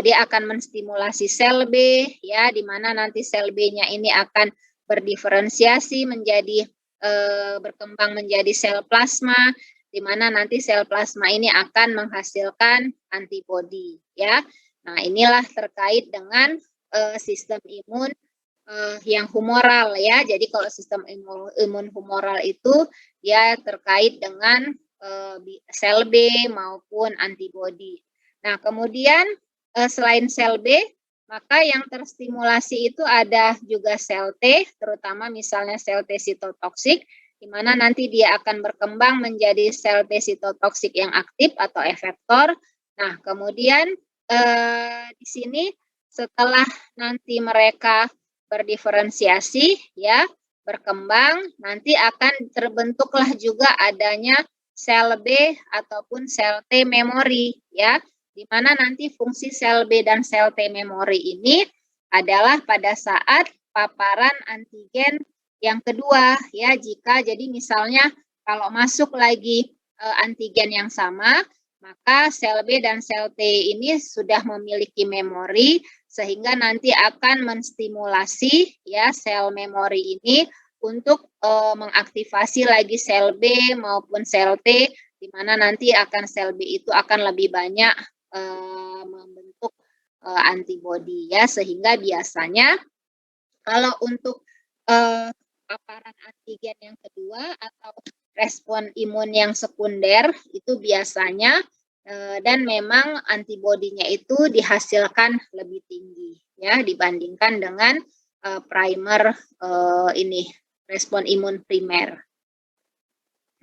dia akan menstimulasi sel B ya, di mana nanti sel B-nya ini akan berdiferensiasi menjadi berkembang menjadi sel plasma, di mana nanti sel plasma ini akan menghasilkan antibodi ya. Nah, inilah terkait dengan sistem imun yang humoral ya. Jadi kalau sistem imun humoral itu ya terkait dengan sel B maupun antibodi. Nah, kemudian selain sel B, maka yang terstimulasi itu ada juga sel T, terutama misalnya sel T sitotoksik, di mana nanti dia akan berkembang menjadi sel T sitotoksik yang aktif atau efektor. Nah, kemudian di sini setelah nanti mereka berdiferensiasi ya, berkembang, nanti akan terbentuklah juga adanya sel B ataupun sel T memori ya, di mana nanti fungsi sel B dan sel T memori ini adalah pada saat paparan antigen yang kedua ya, jika jadi misalnya kalau masuk lagi antigen yang sama, maka sel B dan sel T ini sudah memiliki memori sehingga nanti akan menstimulasi ya sel memori ini untuk mengaktifasi lagi sel B maupun sel T, di mana nanti akan sel B itu akan lebih banyak membentuk antibodi ya, sehingga biasanya kalau untuk paparan antigen yang kedua atau respon imun yang sekunder itu biasanya dan memang antibodinya itu dihasilkan lebih tinggi ya dibandingkan dengan primer ini respon imun primer.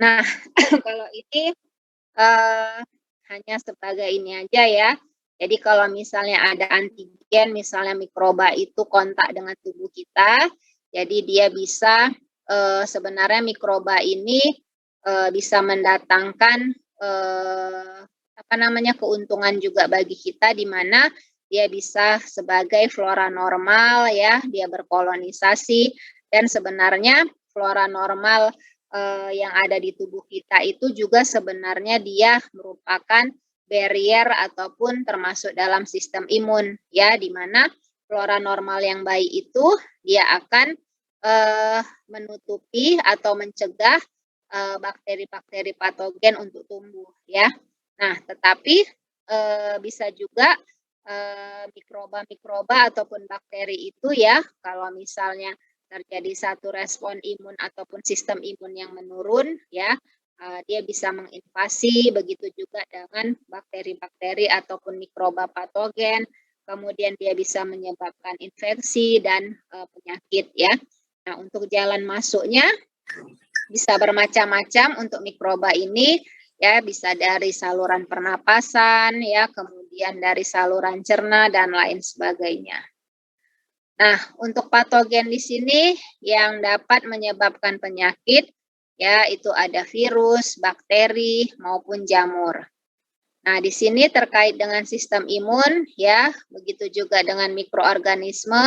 Nah, kalau ini hanya sebagai ini aja ya. Jadi kalau misalnya ada antigen, misalnya mikroba itu kontak dengan tubuh kita, jadi dia bisa sebenarnya mikroba ini bisa mendatangkan keuntungan juga bagi kita, di mana dia bisa sebagai flora normal ya, dia berkolonisasi, dan sebenarnya flora normal yang ada di tubuh kita itu juga sebenarnya dia merupakan barrier ataupun termasuk dalam sistem imun ya, di mana flora normal yang baik itu dia akan menutupi atau mencegah bakteri-bakteri patogen untuk tumbuh ya. Nah, tetapi bisa juga mikroba-mikroba ataupun bakteri itu ya, kalau misalnya terjadi satu respon imun ataupun sistem imun yang menurun ya, dia bisa menginvasi, begitu juga dengan bakteri-bakteri ataupun mikroba patogen, kemudian dia bisa menyebabkan infeksi dan penyakit ya. Nah, untuk jalan masuknya bisa bermacam-macam untuk mikroba ini ya, bisa dari saluran pernapasan ya, kemudian dari saluran cerna dan lain sebagainya. Nah, untuk patogen di sini yang dapat menyebabkan penyakit ya, itu ada virus, bakteri maupun jamur. Nah, di sini terkait dengan sistem imun ya, begitu juga dengan mikroorganisme.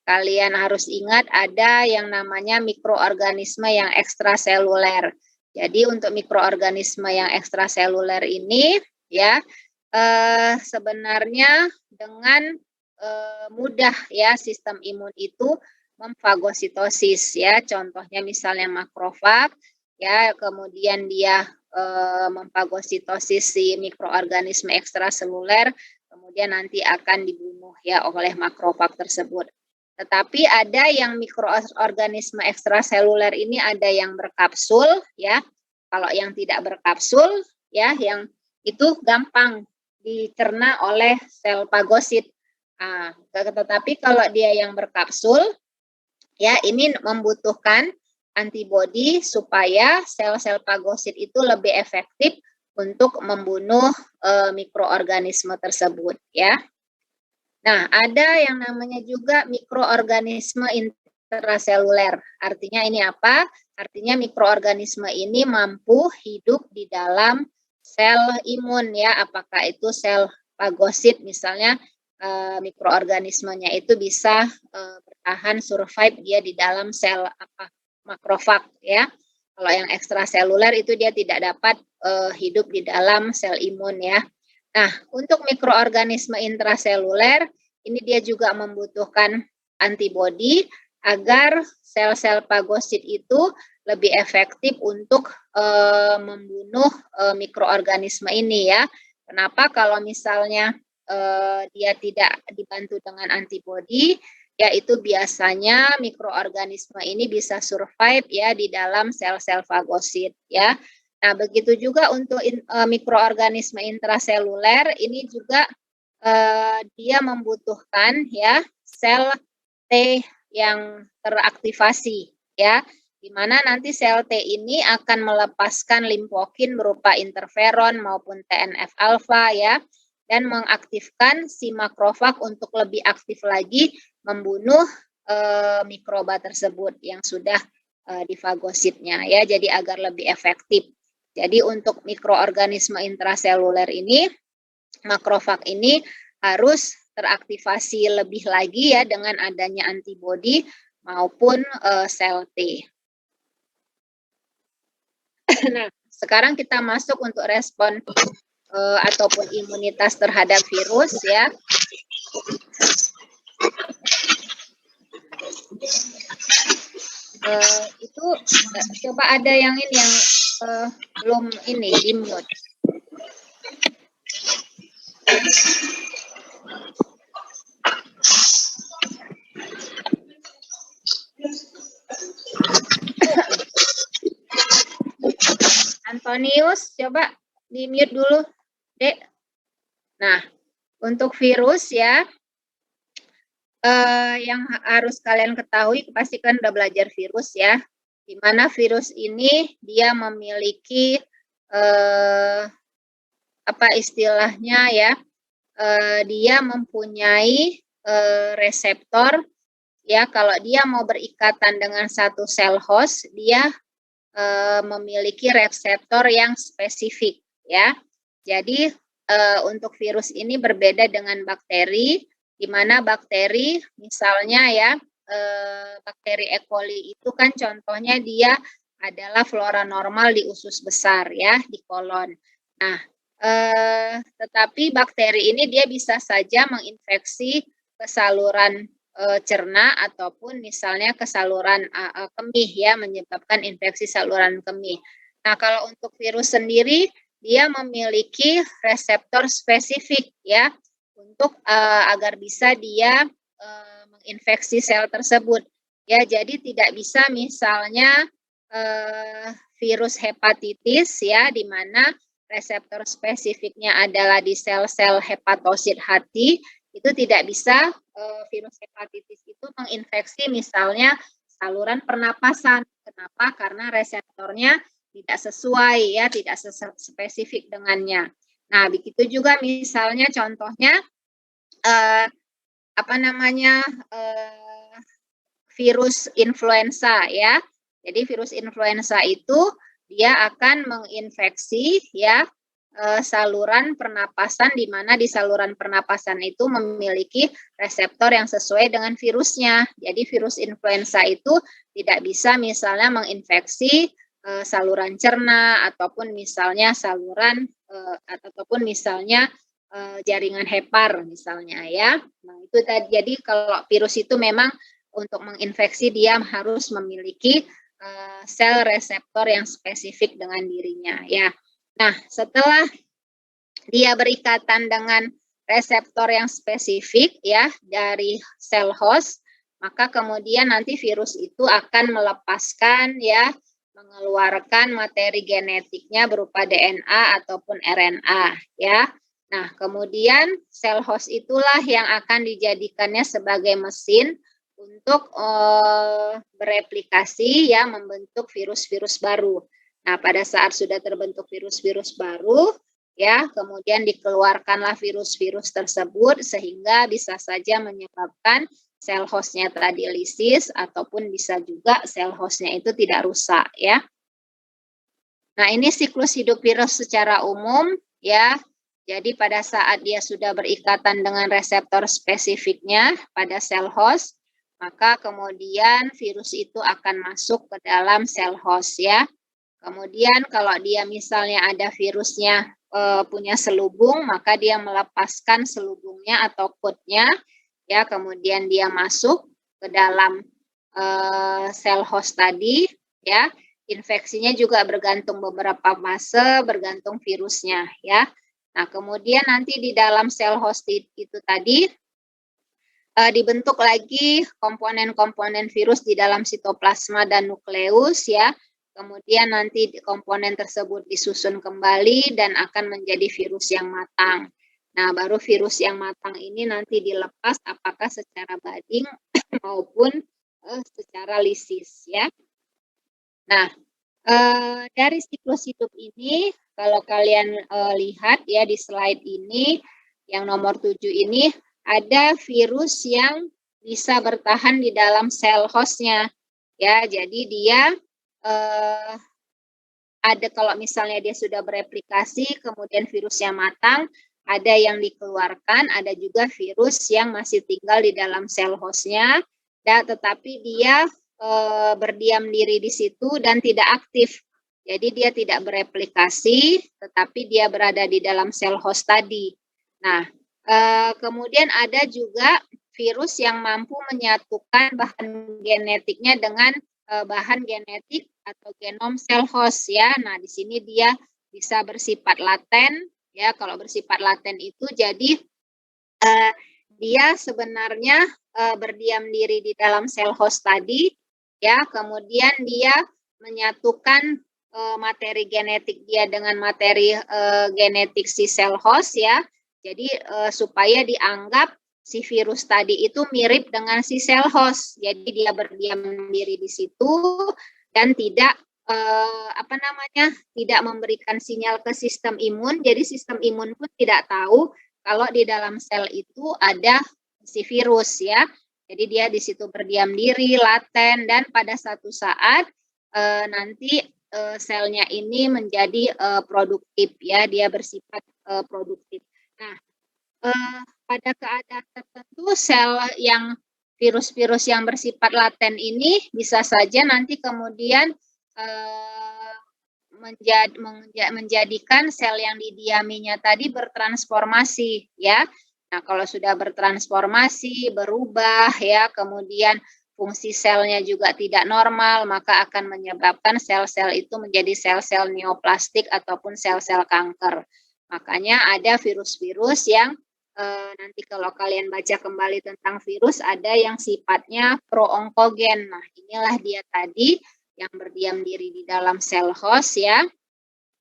Kalian harus ingat ada yang namanya mikroorganisme yang ekstraseluler. Jadi untuk mikroorganisme yang ekstraseluler ini ya sebenarnya dengan mudah ya sistem imun itu memfagositosis ya, contohnya misalnya makrofag ya, kemudian dia memfagositosis si mikroorganisme ekstraseluler, kemudian nanti akan dibunuh ya oleh makrofag tersebut. Tetapi ada yang mikroorganisme ekstraseluler ini ada yang berkapsul ya. Kalau yang tidak berkapsul ya, yang itu gampang dicerna oleh sel fagosit. Nah, tetapi kalau dia yang berkapsul ya, ini membutuhkan antibodi supaya sel-sel fagosit itu lebih efektif untuk membunuh mikroorganisme tersebut ya. Nah, ada yang namanya juga mikroorganisme intraseluler. Artinya ini apa? Artinya mikroorganisme ini mampu hidup di dalam sel imun ya, apakah itu sel fagosit misalnya, mikroorganismenya itu bisa bertahan survive dia di dalam sel makrofag ya. Kalau yang ekstraseluler itu dia tidak dapat hidup di dalam sel imun ya. Nah, untuk mikroorganisme intraseluler, ini dia juga membutuhkan antibodi agar sel-sel fagosit itu lebih efektif untuk membunuh mikroorganisme ini ya. Kenapa? Kalau misalnya dia tidak dibantu dengan antibodi, yaitu biasanya mikroorganisme ini bisa survive ya di dalam sel-sel fagosit ya. Nah, begitu juga untuk mikroorganisme intraseluler, ini juga dia membutuhkan ya sel T yang teraktivasi ya, di mana nanti sel T ini akan melepaskan limfokin berupa interferon maupun TNF-alfa ya, dan mengaktifkan si makrofag untuk lebih aktif lagi membunuh mikroba tersebut yang sudah di fagositnya ya, jadi agar lebih efektif. Jadi untuk mikroorganisme intraseluler ini, makrofag ini harus teraktivasi lebih lagi ya dengan adanya antibodi maupun sel T. Nah, sekarang kita masuk untuk respon ataupun imunitas terhadap virus ya. Itu coba ada yang ini yang belum ini di mute. Antonius, coba di mute dulu, Dek. Nah, untuk virus ya, yang harus kalian ketahui, pasti kan udah belajar virus ya, di mana virus ini dia memiliki apa istilahnya ya, dia mempunyai reseptor ya. Kalau dia mau berikatan dengan satu sel host, dia memiliki reseptor yang spesifik ya. Jadi untuk virus ini berbeda dengan bakteri, di mana bakteri misalnya ya, bakteri E. coli itu kan contohnya dia adalah flora normal di usus besar ya, di kolon. Nah, tetapi bakteri ini dia bisa saja menginfeksi ke saluran cerna ataupun misalnya ke saluran kemih ya, menyebabkan infeksi saluran kemih. Nah, kalau untuk virus sendiri dia memiliki reseptor spesifik ya, untuk agar bisa dia menginfeksi sel tersebut ya. Jadi tidak bisa misalnya virus hepatitis ya, di mana reseptor spesifiknya adalah di sel-sel hepatosit hati, itu tidak bisa virus hepatitis itu menginfeksi misalnya saluran pernapasan. Kenapa? Karena reseptornya tidak sesuai ya, tidak spesifik dengannya. Nah, begitu juga misalnya contohnya apa namanya virus influenza ya. Jadi virus influenza itu dia akan menginfeksi ya saluran pernapasan, di mana di saluran pernapasan itu memiliki reseptor yang sesuai dengan virusnya. Jadi virus influenza itu tidak bisa misalnya menginfeksi saluran cerna ataupun misalnya saluran ataupun misalnya jaringan hepar misalnya ya. Nah, itu tadi. Jadi kalau virus itu memang untuk menginfeksi dia harus memiliki sel reseptor yang spesifik dengan dirinya ya. Nah, setelah dia berikatan dengan reseptor yang spesifik ya dari sel host, maka kemudian nanti virus itu akan melepaskan ya, mengeluarkan materi genetiknya berupa DNA ataupun RNA ya. Nah, kemudian sel host itulah yang akan dijadikannya sebagai mesin untuk bereplikasi ya, membentuk virus-virus baru. Nah, pada saat sudah terbentuk virus-virus baru, ya, kemudian dikeluarkanlah virus-virus tersebut sehingga bisa saja menyebabkan sel hostnya tadi lisis ataupun bisa juga sel hostnya itu tidak rusak, ya. Nah, ini siklus hidup virus secara umum, ya. Jadi pada saat dia sudah berikatan dengan reseptor spesifiknya pada sel host, maka kemudian virus itu akan masuk ke dalam sel host, ya. Kemudian kalau dia misalnya ada virusnya punya selubung, maka dia melepaskan selubungnya atau coatnya, ya, kemudian dia masuk ke dalam sel host tadi, ya. Infeksinya juga bergantung beberapa fase, bergantung virusnya, ya. Nah, kemudian nanti di dalam sel host itu tadi dibentuk lagi komponen-komponen virus di dalam sitoplasma dan nukleus, ya. Kemudian nanti komponen tersebut disusun kembali dan akan menjadi virus yang matang. Nah, baru virus yang matang ini nanti dilepas apakah secara budding maupun secara lisis, ya. Nah, dari siklus hidup ini, kalau kalian lihat ya di slide ini, yang nomor 7 ini, ada virus yang bisa bertahan di dalam sel hostnya. Ya, jadi dia ada kalau misalnya dia sudah bereplikasi, kemudian virusnya matang, ada yang dikeluarkan, ada juga virus yang masih tinggal di dalam sel hostnya, tetapi dia berdiam diri di situ dan tidak aktif. Jadi dia tidak bereplikasi, tetapi dia berada di dalam sel host tadi. Nah, kemudian ada juga virus yang mampu menyatukan bahan genetiknya dengan bahan genetik atau genom sel host, ya. Nah, di sini dia bisa bersifat laten, ya. Kalau bersifat laten itu jadi dia sebenarnya berdiam diri di dalam sel host tadi, ya. Kemudian dia menyatukan materi genetik dia dengan materi genetik si sel host, ya. Jadi supaya dianggap si virus tadi itu mirip dengan si sel host. Jadi dia berdiam diri di situ dan tidak tidak memberikan sinyal ke sistem imun. Jadi sistem imun pun tidak tahu kalau di dalam sel itu ada si virus, ya. Jadi dia di situ berdiam diri, laten, dan pada satu saat nanti selnya ini menjadi produktif, ya. Dia bersifat produktif. Nah, pada keadaan tertentu sel yang virus-virus yang bersifat laten ini bisa saja nanti kemudian menjadikan sel yang didiaminya tadi bertransformasi, ya. Nah, kalau sudah bertransformasi, berubah, ya, kemudian fungsi selnya juga tidak normal, maka akan menyebabkan sel-sel itu menjadi sel-sel neoplastik ataupun sel-sel kanker. Makanya ada virus-virus yang nanti kalau kalian baca kembali tentang virus, ada yang sifatnya pro-onkogen. Nah, inilah dia tadi yang berdiam diri di dalam sel host, ya.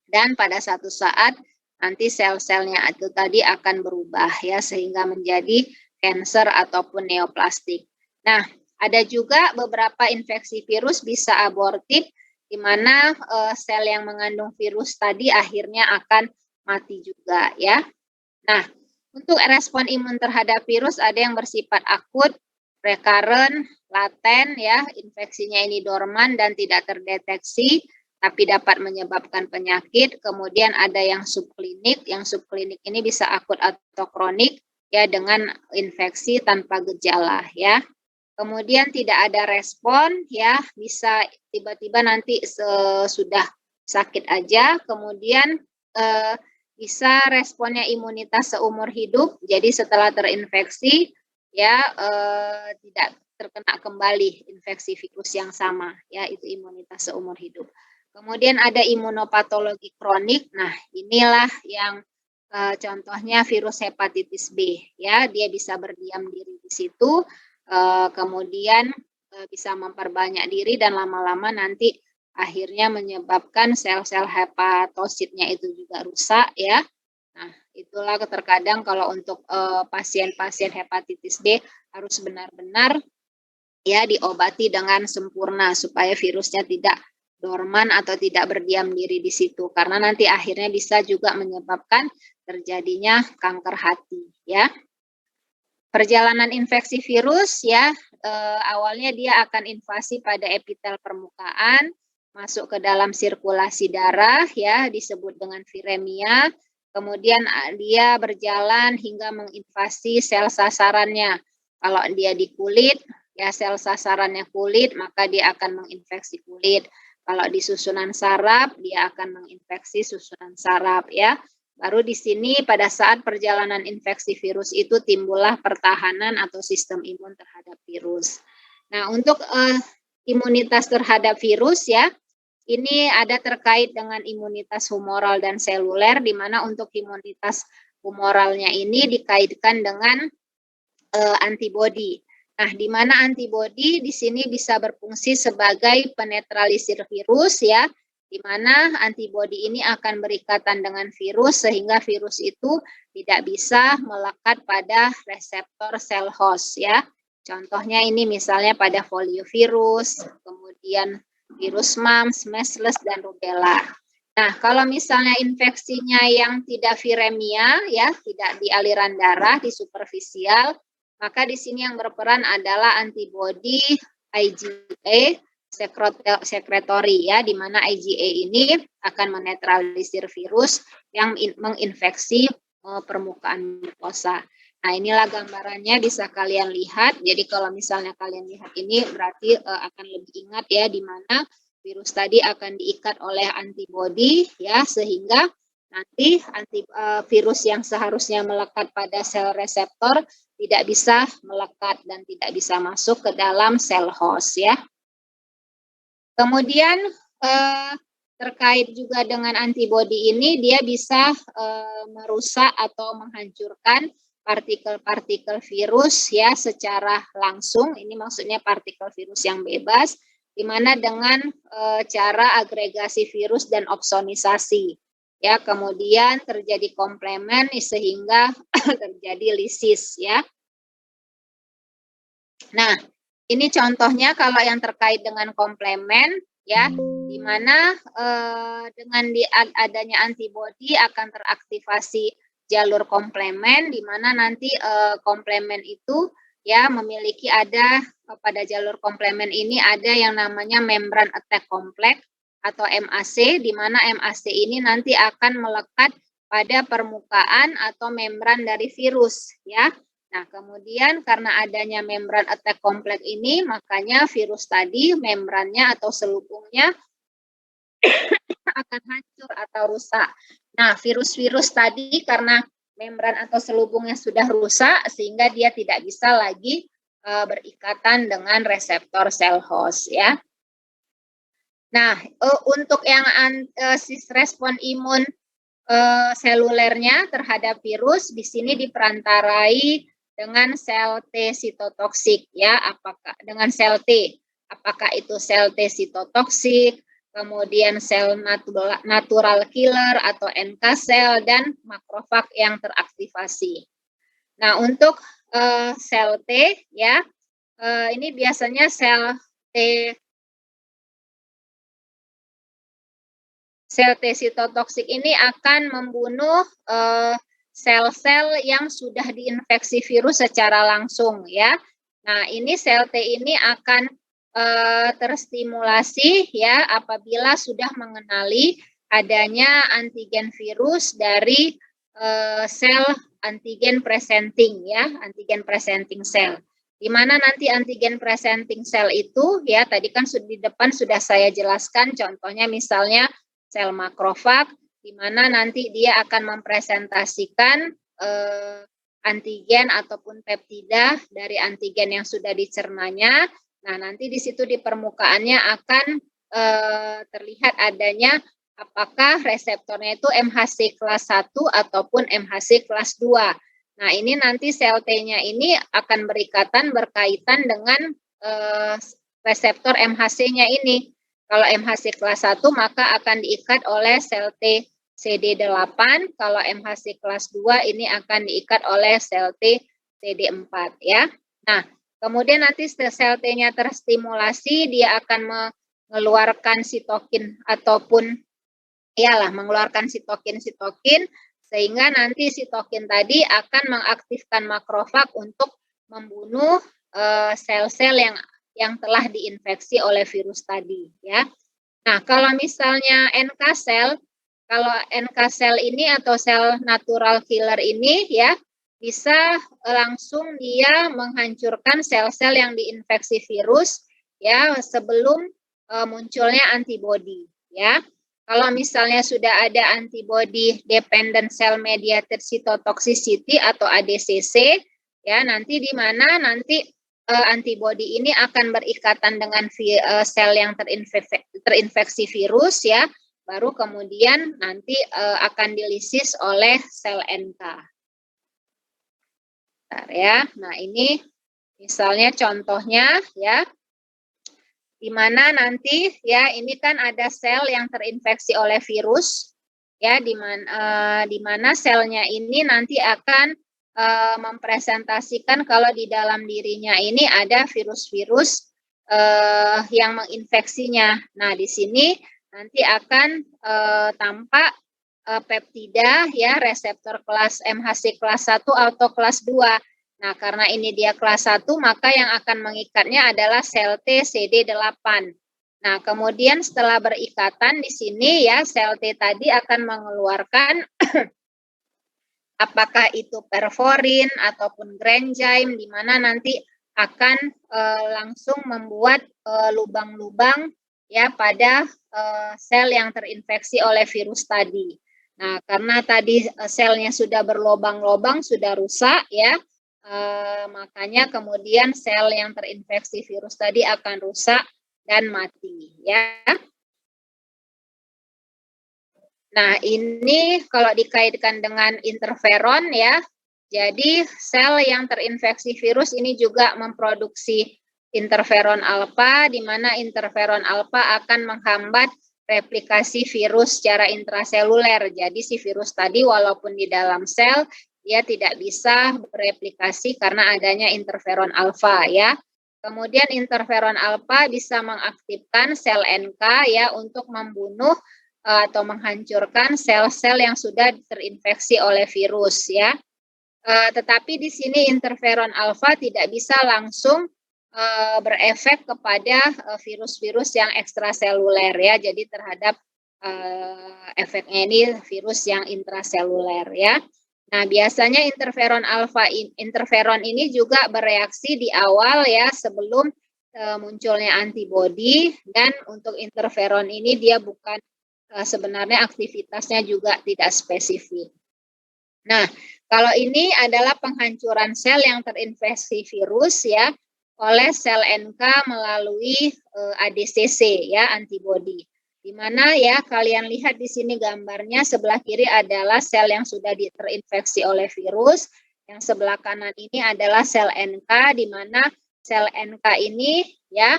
Dan pada satu saat nanti sel-selnya itu tadi akan berubah, ya, sehingga menjadi kanker ataupun neoplastik. Nah, ada juga beberapa infeksi virus bisa abortif, di mana sel yang mengandung virus tadi akhirnya akan mati juga, ya. Nah, untuk respon imun terhadap virus ada yang bersifat akut, recurrent, laten, ya, infeksinya ini dorman dan tidak terdeteksi, tapi dapat menyebabkan penyakit. Kemudian ada yang subklinik ini bisa akut atau kronik, ya, dengan infeksi tanpa gejala, ya. Kemudian tidak ada respon, ya, bisa tiba-tiba nanti sudah sakit aja, kemudian bisa responnya imunitas seumur hidup, jadi setelah terinfeksi, ya, tidak terkena kembali infeksi virus yang sama, ya, itu imunitas seumur hidup. Kemudian ada imunopatologi kronik. Nah, inilah yang contohnya virus hepatitis B, ya, dia bisa berdiam diri di situ kemudian bisa memperbanyak diri dan lama-lama nanti akhirnya menyebabkan sel-sel hepatositnya itu juga rusak ya. Nah, itulah terkadang kalau untuk pasien-pasien hepatitis B harus benar-benar ya diobati dengan sempurna supaya virusnya tidak dorman atau tidak berdiam diri di situ, karena nanti akhirnya bisa juga menyebabkan terjadinya kanker hati ya. Perjalanan infeksi virus ya, awalnya dia akan invasi pada epitel permukaan, masuk ke dalam sirkulasi darah ya, disebut dengan viremia. Kemudian dia berjalan hingga menginvasi sel sasarannya. Kalau dia di kulit, ya sel sasarannya kulit, maka dia akan menginfeksi kulit. Kalau di susunan saraf, dia akan menginfeksi susunan saraf ya. Baru di sini pada saat perjalanan infeksi virus itu timbullah pertahanan atau sistem imun terhadap virus. Nah, untuk imunitas terhadap virus ya, ini ada terkait dengan imunitas humoral dan seluler, di mana untuk imunitas humoralnya ini dikaitkan dengan antibodi. Nah, di mana antibodi di sini bisa berfungsi sebagai penetralisir virus ya, di mana antibodi ini akan berikatan dengan virus sehingga virus itu tidak bisa melekat pada reseptor sel host ya. Contohnya ini misalnya pada poliovirus, kemudian virus mumps, measles dan rubella. Nah, kalau misalnya infeksinya yang tidak viremia ya, tidak di aliran darah, di superficial, maka di sini yang berperan adalah antibodi IgA sekretori ya, di mana IgA ini akan menetralisir virus yang menginfeksi permukaan mukosa. Nah, inilah gambarannya bisa kalian lihat. Jadi kalau misalnya kalian lihat ini berarti akan lebih ingat ya, di mana virus tadi akan diikat oleh antibodi ya, sehingga nanti virus yang seharusnya melekat pada sel reseptor tidak bisa melekat dan tidak bisa masuk ke dalam sel host ya. Kemudian terkait juga dengan antibodi ini, dia bisa merusak atau menghancurkan partikel-partikel virus ya secara langsung. Ini maksudnya partikel virus yang bebas, di mana dengan cara agregasi virus dan opsonisasi. Ya, kemudian terjadi komplemen sehingga terjadi lisis ya. Nah, ini contohnya kalau yang terkait dengan komplemen ya, di mana dengan adanya antibodi akan teraktivasi jalur komplemen, di mana nanti komplemen itu ya memiliki ada pada jalur komplemen ini ada yang namanya membran attack complex atau MAC, di mana MAC ini nanti akan melekat pada permukaan atau membran dari virus ya. Nah, kemudian karena adanya membran attack complex ini, makanya virus tadi membrannya atau selubungnya akan hancur atau rusak. Nah, virus-virus tadi karena membran atau selubungnya sudah rusak, sehingga dia tidak bisa lagi berikatan dengan reseptor sel host ya. Nah, untuk yang respon imun selulernya terhadap virus, di sini diperantarai dengan sel T sitotoksik ya, apakah dengan sel T, apakah itu sel T sitotoksik, kemudian sel natural killer atau NK sel dan makrofag yang teraktivasi. Nah, untuk sel T ya, ini biasanya sel T sitotoksik ini akan membunuh sel-sel yang sudah diinfeksi virus secara langsung ya. Nah, ini sel T ini akan terstimulasi ya apabila sudah mengenali adanya antigen virus dari sel antigen presenting ya, antigen presenting sel. Di mana nanti antigen presenting sel itu ya tadi kan di depan sudah saya jelaskan, contohnya misalnya sel makrofag, di mana nanti dia akan mempresentasikan antigen ataupun peptida dari antigen yang sudah dicernanya. Nah, nanti di situ di permukaannya akan terlihat adanya apakah reseptornya itu MHC kelas 1 ataupun MHC kelas 2. Nah, ini nanti sel T-nya ini akan berkaitan dengan reseptor MHC-nya ini. Kalau MHC kelas 1 maka akan diikat oleh sel T CD8, kalau MHC kelas 2 ini akan diikat oleh sel T CD4 ya. Nah, kemudian nanti sel T-nya terstimulasi, dia akan mengeluarkan sitokin ataupun mengeluarkan sitokin sehingga nanti sitokin tadi akan mengaktifkan makrofag untuk membunuh sel-sel yang telah diinfeksi oleh virus tadi ya. Nah, kalau misalnya NK sel, kalau NK sel ini atau sel natural killer ini ya bisa langsung dia menghancurkan sel-sel yang diinfeksi virus ya sebelum munculnya antibodi ya. Kalau misalnya sudah ada antibody dependent cell mediated cytotoxicity atau ADCC ya, nanti di mana nanti antibodi ini akan berikatan dengan sel yang terinfeksi virus ya, baru kemudian nanti akan dilisis oleh sel NK. Bentar ya. Nah, ini misalnya contohnya ya, di mana nanti ya ini kan ada sel yang terinfeksi oleh virus ya, di mana selnya ini nanti akan mempresentasikan kalau di dalam dirinya ini ada virus-virus yang menginfeksinya. Nah, di sini nanti akan tampak peptida ya, reseptor kelas MHC kelas 1 atau kelas 2. Nah, karena ini dia kelas 1, maka yang akan mengikatnya adalah sel T CD8. Nah, kemudian setelah berikatan di sini ya, sel T tadi akan mengeluarkan apakah itu perforin ataupun granzyme, di mana nanti akan langsung membuat lubang-lubang ya pada sel yang terinfeksi oleh virus tadi. Nah, karena tadi selnya sudah berlobang-lobang, sudah rusak ya, makanya kemudian sel yang terinfeksi virus tadi akan rusak dan mati ya. Nah, ini kalau dikaitkan dengan interferon ya, jadi sel yang terinfeksi virus ini juga memproduksi interferon alfa, di mana interferon alfa akan menghambat replikasi virus secara intraseluler. Jadi si virus tadi walaupun di dalam sel, dia tidak bisa bereplikasi karena adanya interferon alfa ya. Kemudian interferon alfa bisa mengaktifkan sel NK ya untuk membunuh atau menghancurkan sel-sel yang sudah terinfeksi oleh virus ya. Tetapi di sini interferon alfa tidak bisa langsung berefek kepada virus-virus yang ekstraseluler ya. Jadi terhadap efeknya ini virus yang intraseluler ya. Nah, biasanya interferon ini juga bereaksi di awal ya sebelum munculnya antibodi, dan untuk interferon ini dia bukan sebenarnya aktivitasnya juga tidak spesifik. Nah, kalau ini adalah penghancuran sel yang terinfeksi virus ya oleh sel NK melalui ADCC ya, antibodi. Di mana ya kalian lihat di sini gambarnya, sebelah kiri adalah sel yang sudah terinfeksi oleh virus, yang sebelah kanan ini adalah sel NK, di mana sel NK ini ya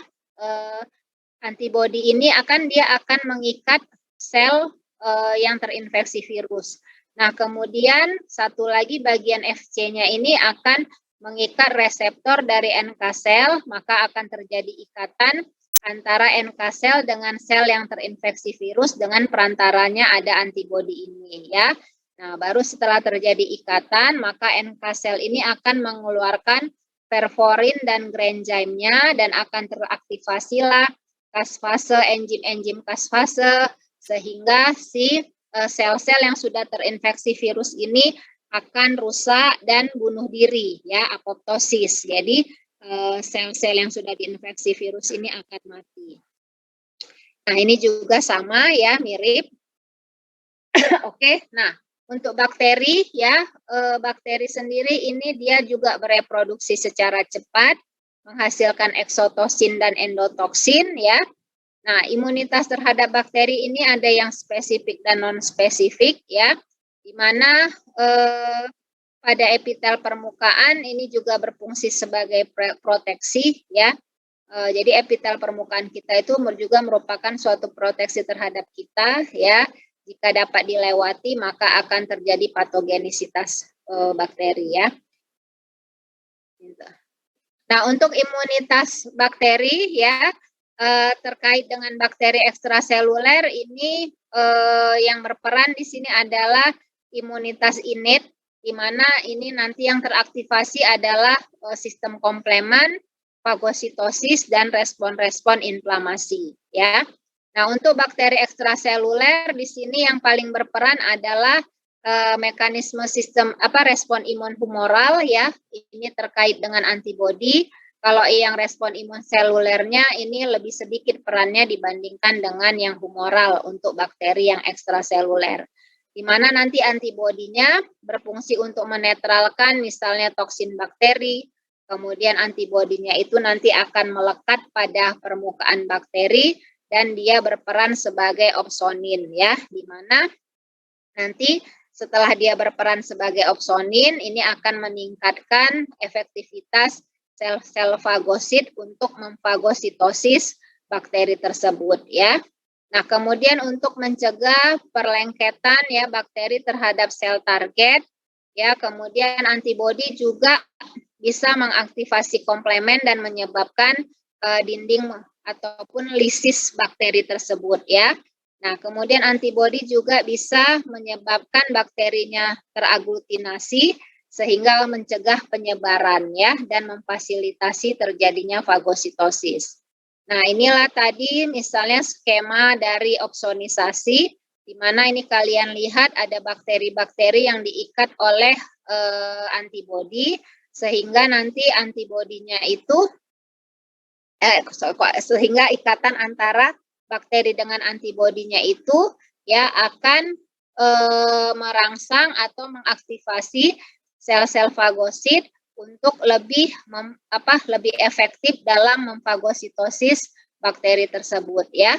antibodi ini dia akan mengikat sel yang terinfeksi virus. Nah, kemudian satu lagi bagian Fc-nya ini akan mengikat reseptor dari NK sel, maka akan terjadi ikatan antara NK sel dengan sel yang terinfeksi virus dengan perantaranya ada antibodi ini ya. Nah, baru setelah terjadi ikatan, maka NK sel ini akan mengeluarkan perforin dan granzyme-nya dan akan teraktivasilah kasfase, enzim-enzim kasfase, sehingga si sel-sel yang sudah terinfeksi virus ini akan rusak dan bunuh diri ya, apoptosis. Jadi sel-sel yang sudah diinfeksi virus ini akan mati. Nah, ini juga sama ya, mirip. Oke, nah untuk bakteri ya, bakteri sendiri ini dia juga bereproduksi secara cepat, menghasilkan eksotosin dan endotoksin ya. Nah, imunitas terhadap bakteri ini ada yang spesifik dan non-spesifik ya, di mana pada epitel permukaan ini juga berfungsi sebagai proteksi ya. Jadi epitel permukaan kita itu juga merupakan suatu proteksi terhadap kita ya. Jika dapat dilewati maka akan terjadi patogenisitas bakteri ya. Nah, untuk imunitas bakteri ya terkait dengan bakteri ekstraseluler ini yang berperan di sini adalah imunitas innate, di mana ini nanti yang teraktivasi adalah sistem komplemen, fagositosis, dan respon-respon inflamasi ya. Nah, untuk bakteri ekstraseluler di sini yang paling berperan adalah mekanisme sistem respon imun humoral ya. Ini terkait dengan antibodi. Kalau yang respon imun selulernya ini lebih sedikit perannya dibandingkan dengan yang humoral untuk bakteri yang ekstraseluler. Di mana nanti antibodinya berfungsi untuk menetralkan misalnya toksin bakteri, kemudian antibodinya itu nanti akan melekat pada permukaan bakteri dan dia berperan sebagai opsonin ya, di mana nanti setelah dia berperan sebagai opsonin ini akan meningkatkan efektivitas sel-sel fagosit untuk memfagositosis bakteri tersebut ya. Nah, kemudian untuk mencegah perlengketan ya bakteri terhadap sel target ya, kemudian antibodi juga bisa mengaktifasi komplemen dan menyebabkan dinding ataupun lisis bakteri tersebut ya. Nah, kemudian antibodi juga bisa menyebabkan bakterinya teraglutinasi sehingga mencegah penyebaran ya dan memfasilitasi terjadinya fagositosis. Nah, inilah tadi misalnya skema dari opsonisasi di mana ini kalian lihat ada bakteri-bakteri yang diikat oleh antibodi sehingga nanti antibodinya itu sehingga ikatan antara bakteri dengan antibodinya itu ya akan merangsang atau mengaktifasi sel-sel fagosit untuk lebih efektif dalam memfagositosis bakteri tersebut ya.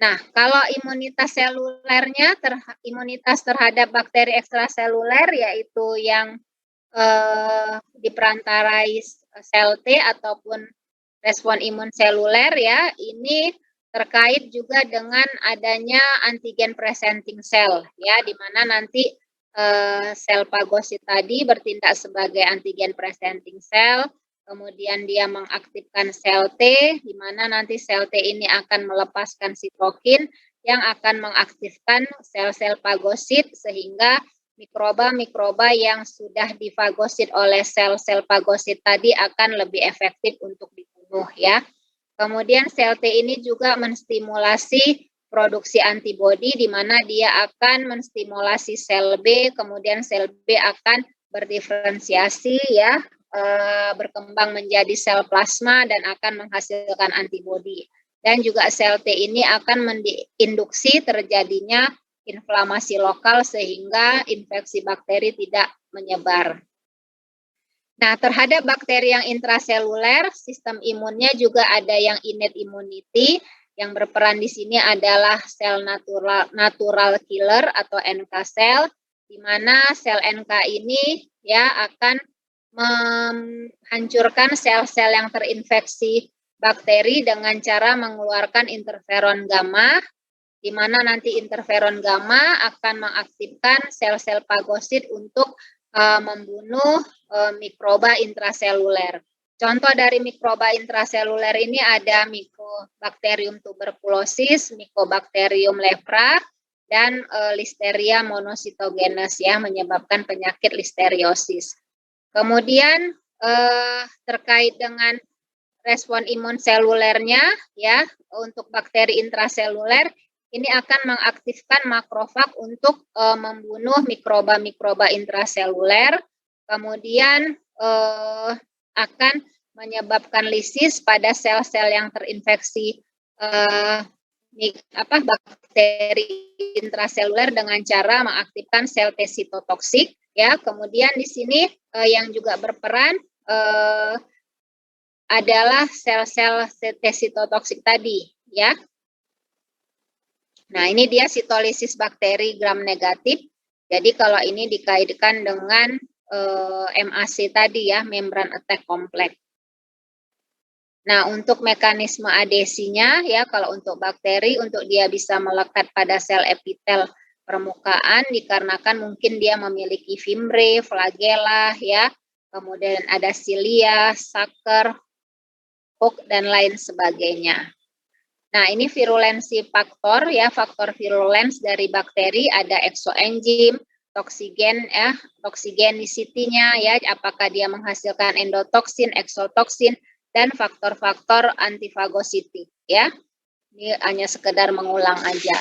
Nah, kalau imunitas selulernya, imunitas terhadap bakteri ekstraseluler yaitu yang diperantarai sel T ataupun respon imun seluler ya, ini terkait juga dengan adanya antigen presenting cell ya, di mana nanti sel fagosit tadi bertindak sebagai antigen presenting cell, kemudian dia mengaktifkan sel T, di mana nanti sel T ini akan melepaskan sitokin yang akan mengaktifkan sel-sel fagosit sehingga mikroba-mikroba yang sudah difagosit oleh sel-sel fagosit tadi akan lebih efektif untuk dibunuh ya. Kemudian sel T ini juga menstimulasi produksi antibodi di mana dia akan menstimulasi sel B, kemudian sel B akan berdiferensiasi ya, berkembang menjadi sel plasma dan akan menghasilkan antibodi. Dan juga sel T ini akan menginduksi terjadinya inflamasi lokal sehingga infeksi bakteri tidak menyebar. Nah, terhadap bakteri yang intraseluler, sistem imunnya juga ada yang innate immunity, yang berperan di sini adalah sel natural killer atau NK cell, di mana sel NK ini ya akan menghancurkan sel-sel yang terinfeksi bakteri dengan cara mengeluarkan interferon gamma, di mana nanti interferon gamma akan mengaktifkan sel-sel fagosit untuk membunuh mikroba intraseluler. Contoh dari mikroba intraseluler ini ada Mycobacterium tuberculosis, Mycobacterium leprae, dan Listeria monocytogenes ya, menyebabkan penyakit listeriosis. Kemudian terkait dengan respon imun selulernya ya, untuk bakteri intraseluler ini akan mengaktifkan makrofag untuk membunuh mikroba-mikroba intraseluler, kemudian akan menyebabkan lisis pada sel-sel yang terinfeksi bakteri intraseluler dengan cara mengaktifkan sel T sitotoksik ya. Kemudian di sini yang juga berperan adalah sel-sel T sitotoksik tadi ya. Nah, ini dia sitolisis bakteri gram negatif Jadi kalau ini dikaitkan dengan MAC tadi ya, membran attack complex. Nah, untuk mekanisme adesinya ya, kalau untuk bakteri, untuk dia bisa melekat pada sel epitel permukaan dikarenakan mungkin dia memiliki fimbre, flagella ya, kemudian ada cilia, sucker, hook, dan lain sebagainya. Nah, ini virulensi faktor ya, faktor virulens dari bakteri ada exoenzim, toksigen ya, toksigenicity-nya ya, apakah dia menghasilkan endotoksin, exotoksin, dan faktor-faktor antifagosity ya. Ini hanya sekedar mengulang aja.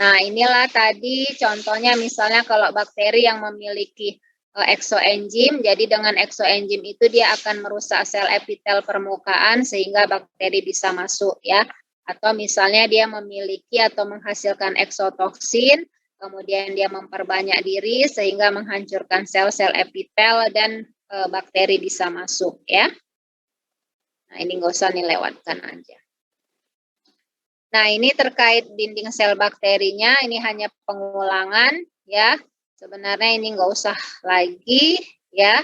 Nah, inilah tadi contohnya misalnya kalau bakteri yang memiliki exoenzim, jadi dengan exoenzim itu dia akan merusak sel epitel permukaan sehingga bakteri bisa masuk ya. Atau misalnya dia memiliki atau menghasilkan eksotoksin, kemudian dia memperbanyak diri sehingga menghancurkan sel-sel epitel dan bakteri bisa masuk ya. Nah, ini nggak usah dilewatkan aja. Nah, ini terkait dinding sel bakterinya, ini hanya pengulangan ya. Sebenarnya ini nggak usah lagi ya.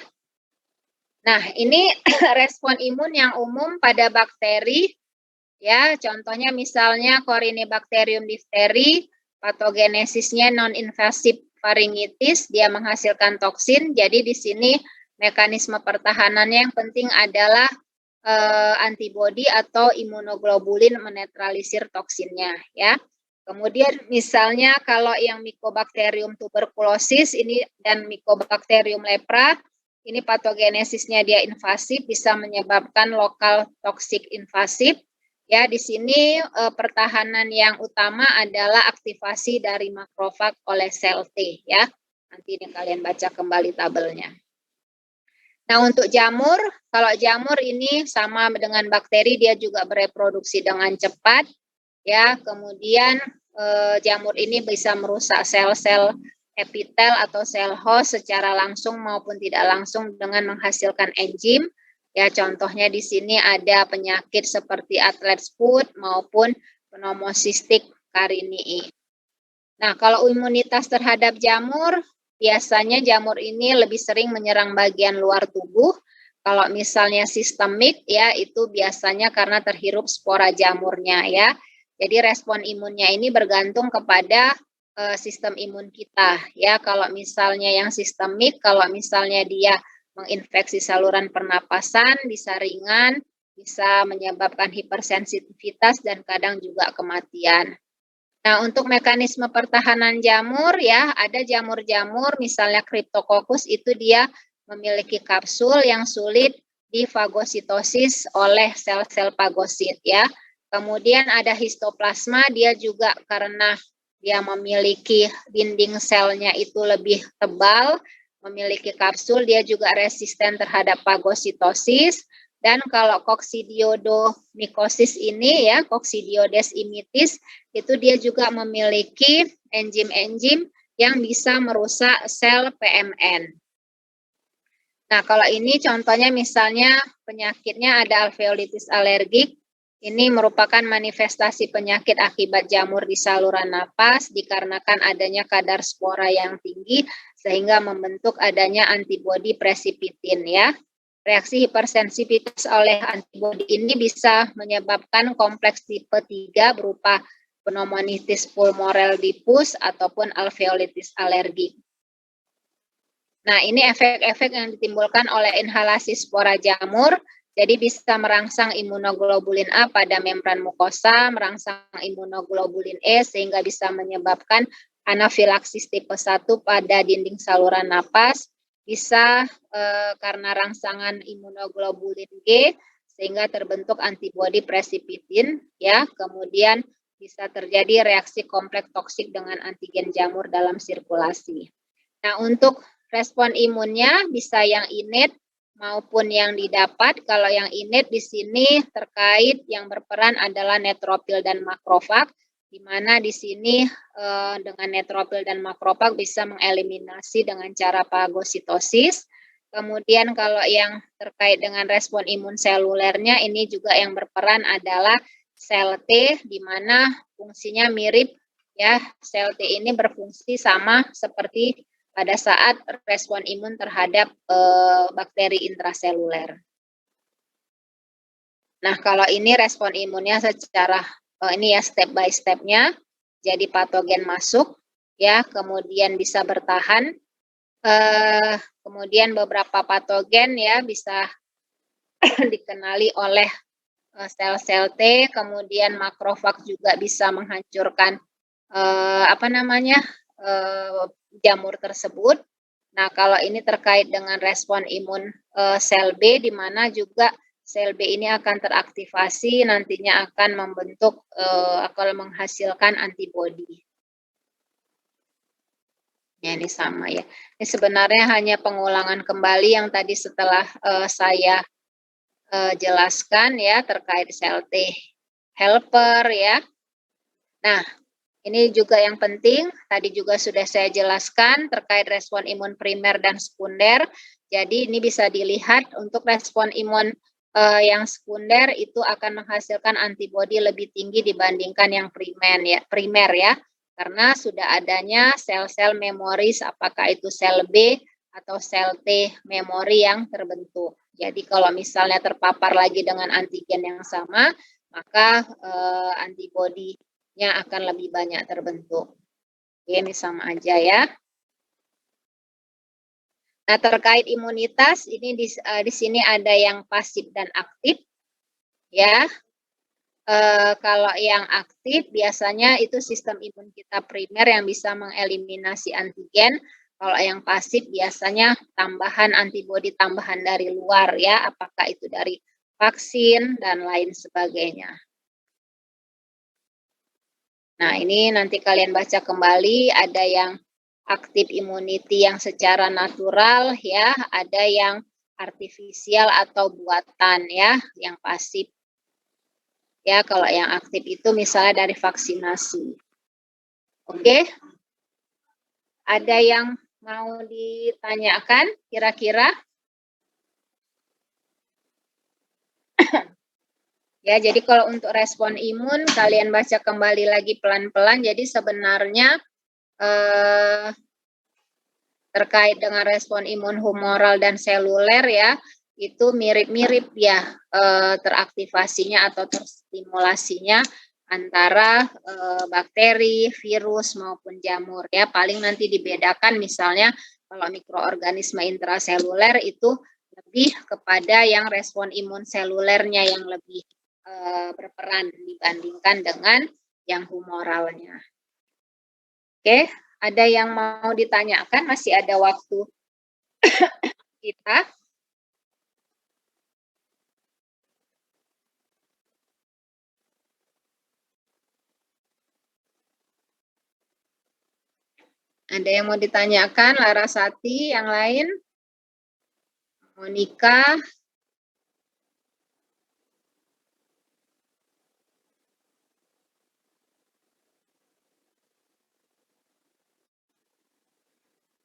Nah, ini respon imun yang umum pada bakteri. Ya, contohnya misalnya Corynebacterium diphtheri, patogenesisnya non-invasive pharyngitis, dia menghasilkan toksin. Jadi di sini mekanisme pertahanannya yang penting adalah antibodi atau imunoglobulin menetralisir toksinnya. Ya. Kemudian misalnya kalau yang Mycobacterium tuberculosis ini dan Mycobacterium lepra, ini patogenesisnya dia invasif, bisa menyebabkan lokal toksik invasif. Ya, di sini pertahanan yang utama adalah aktivasi dari makrofag oleh sel T ya. Nanti ini kalian baca kembali tabelnya. Nah, untuk jamur, kalau jamur ini sama dengan bakteri, dia juga bereproduksi dengan cepat ya. Kemudian jamur ini bisa merusak sel-sel epitel atau sel host secara langsung maupun tidak langsung dengan menghasilkan enzim. Ya, contohnya di sini ada penyakit seperti athlete's foot maupun pneumocystis carinii. Nah, kalau imunitas terhadap jamur, biasanya jamur ini lebih sering menyerang bagian luar tubuh. Kalau misalnya sistemik, ya itu biasanya karena terhirup spora jamurnya ya. Jadi respon imunnya ini bergantung kepada sistem imun kita ya. Kalau misalnya yang sistemik, kalau misalnya dia menginfeksi saluran pernapasan, bisa ringan, bisa menyebabkan hipersensitivitas dan kadang juga kematian. Nah, untuk mekanisme pertahanan jamur ya, ada jamur-jamur misalnya Cryptococcus itu dia memiliki kapsul yang sulit difagositosis oleh sel-sel fagosit ya. Kemudian ada histoplasma, dia juga karena dia memiliki dinding selnya itu lebih tebal, memiliki kapsul, dia juga resisten terhadap fagositosis. Dan kalau coccidioidomycosis ini ya, Coccidioides immitis, itu dia juga memiliki enzim-enzim yang bisa merusak sel PMN. Nah, kalau ini contohnya misalnya penyakitnya ada alveolitis alergik. Ini merupakan manifestasi penyakit akibat jamur di saluran napas dikarenakan adanya kadar spora yang tinggi sehingga membentuk adanya antibodi presipitin ya. Reaksi hipersensitivitas oleh antibodi ini bisa menyebabkan kompleks tipe 3 berupa pneumonitis pulmoral diffuse ataupun alveolitis alergik. Nah, ini efek-efek yang ditimbulkan oleh inhalasi spora jamur. Jadi bisa merangsang imunoglobulin A pada membran mukosa, merangsang imunoglobulin E sehingga bisa menyebabkan anafilaksis tipe 1 pada dinding saluran napas, bisa karena rangsangan imunoglobulin G sehingga terbentuk antibodi presipitin ya, kemudian bisa terjadi reaksi kompleks toksik dengan antigen jamur dalam sirkulasi. Nah, untuk respon imunnya bisa yang innate maupun yang didapat. Kalau yang innate di sini terkait yang berperan adalah neutrofil dan makrofag, di mana di sini dengan neutrofil dan makrofag bisa mengeliminasi dengan cara fagositosis. Kemudian kalau yang terkait dengan respon imun selulernya ini juga yang berperan adalah sel T, di mana fungsinya mirip ya, sel T ini berfungsi sama seperti pada saat respon imun terhadap bakteri intraseluler. Nah, kalau ini respon imunnya secara ini ya step by step-nya. Jadi patogen masuk, ya, kemudian bisa bertahan. Kemudian beberapa patogen ya bisa dikenali oleh sel-sel T, kemudian makrofag juga bisa menghancurkan jamur tersebut. Nah, kalau ini terkait dengan respon imun sel B, di mana juga sel B ini akan teraktivasi, nantinya akan membentuk, akan menghasilkan antibodi. Ya, ini sama ya. Ini sebenarnya hanya pengulangan kembali yang tadi setelah saya jelaskan ya terkait sel T helper ya. Nah, ini juga yang penting, tadi juga sudah saya jelaskan terkait respon imun primer dan sekunder. Jadi ini bisa dilihat untuk respon imun yang sekunder itu akan menghasilkan antibodi lebih tinggi dibandingkan yang primer ya. Karena sudah adanya sel-sel memoris, apakah itu sel B atau sel T memori yang terbentuk. Jadi kalau misalnya terpapar lagi dengan antigen yang sama, maka antibodinya akan lebih banyak terbentuk. Oke, ini sama aja ya. Nah, terkait imunitas, ini di sini ada yang pasif dan aktif. Ya, kalau yang aktif biasanya itu sistem imun kita primer yang bisa mengeliminasi antigen. Kalau yang pasif biasanya tambahan antibodi tambahan dari luar ya, apakah itu dari vaksin dan lain sebagainya. Nah, ini nanti kalian baca kembali, ada yang aktif immunity yang secara natural ya, ada yang artifisial atau buatan ya, yang pasif. Ya, kalau yang aktif itu misalnya dari vaksinasi. Oke. Ada yang mau ditanyakan kira-kira? Ya, jadi kalau untuk respon imun, kalian baca kembali lagi pelan-pelan. Jadi sebenarnya terkait dengan respon imun humoral dan seluler ya, itu mirip-mirip ya teraktivasinya atau terstimulasinya antara bakteri, virus maupun jamur ya. Paling nanti dibedakan misalnya kalau mikroorganisme intraseluler itu lebih kepada yang respon imun selulernya yang lebih berperan dibandingkan dengan yang humoralnya. Oke, ada yang mau ditanyakan? Masih ada waktu kita. Ada yang mau ditanyakan? Larasati, yang lain? Monika?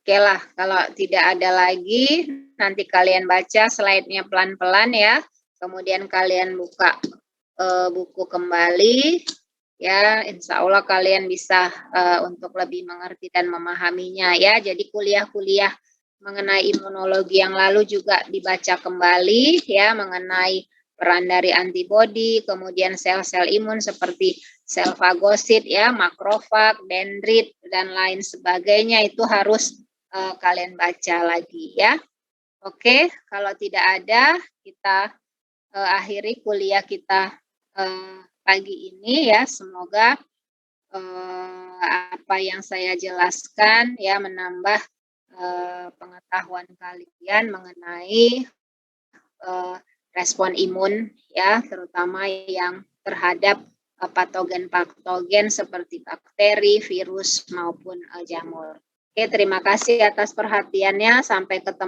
Oke lah, kalau tidak ada lagi, nanti kalian baca slide-nya pelan-pelan ya. Kemudian kalian buka buku kembali. Ya, insya Allah kalian bisa untuk lebih mengerti dan memahaminya ya. Jadi kuliah-kuliah mengenai imunologi yang lalu juga dibaca kembali ya, mengenai peran dari antibodi, kemudian sel-sel imun seperti sel fagosit ya, makrofag, dendrit dan lain sebagainya itu harus kalian baca lagi ya. Oke, kalau tidak ada kita akhiri kuliah kita pagi ini ya. Semoga apa yang saya jelaskan ya menambah pengetahuan kalian mengenai respon imun ya, terutama yang terhadap patogen-patogen seperti bakteri, virus maupun jamur. Oke, terima kasih atas perhatiannya. Sampai ketemu.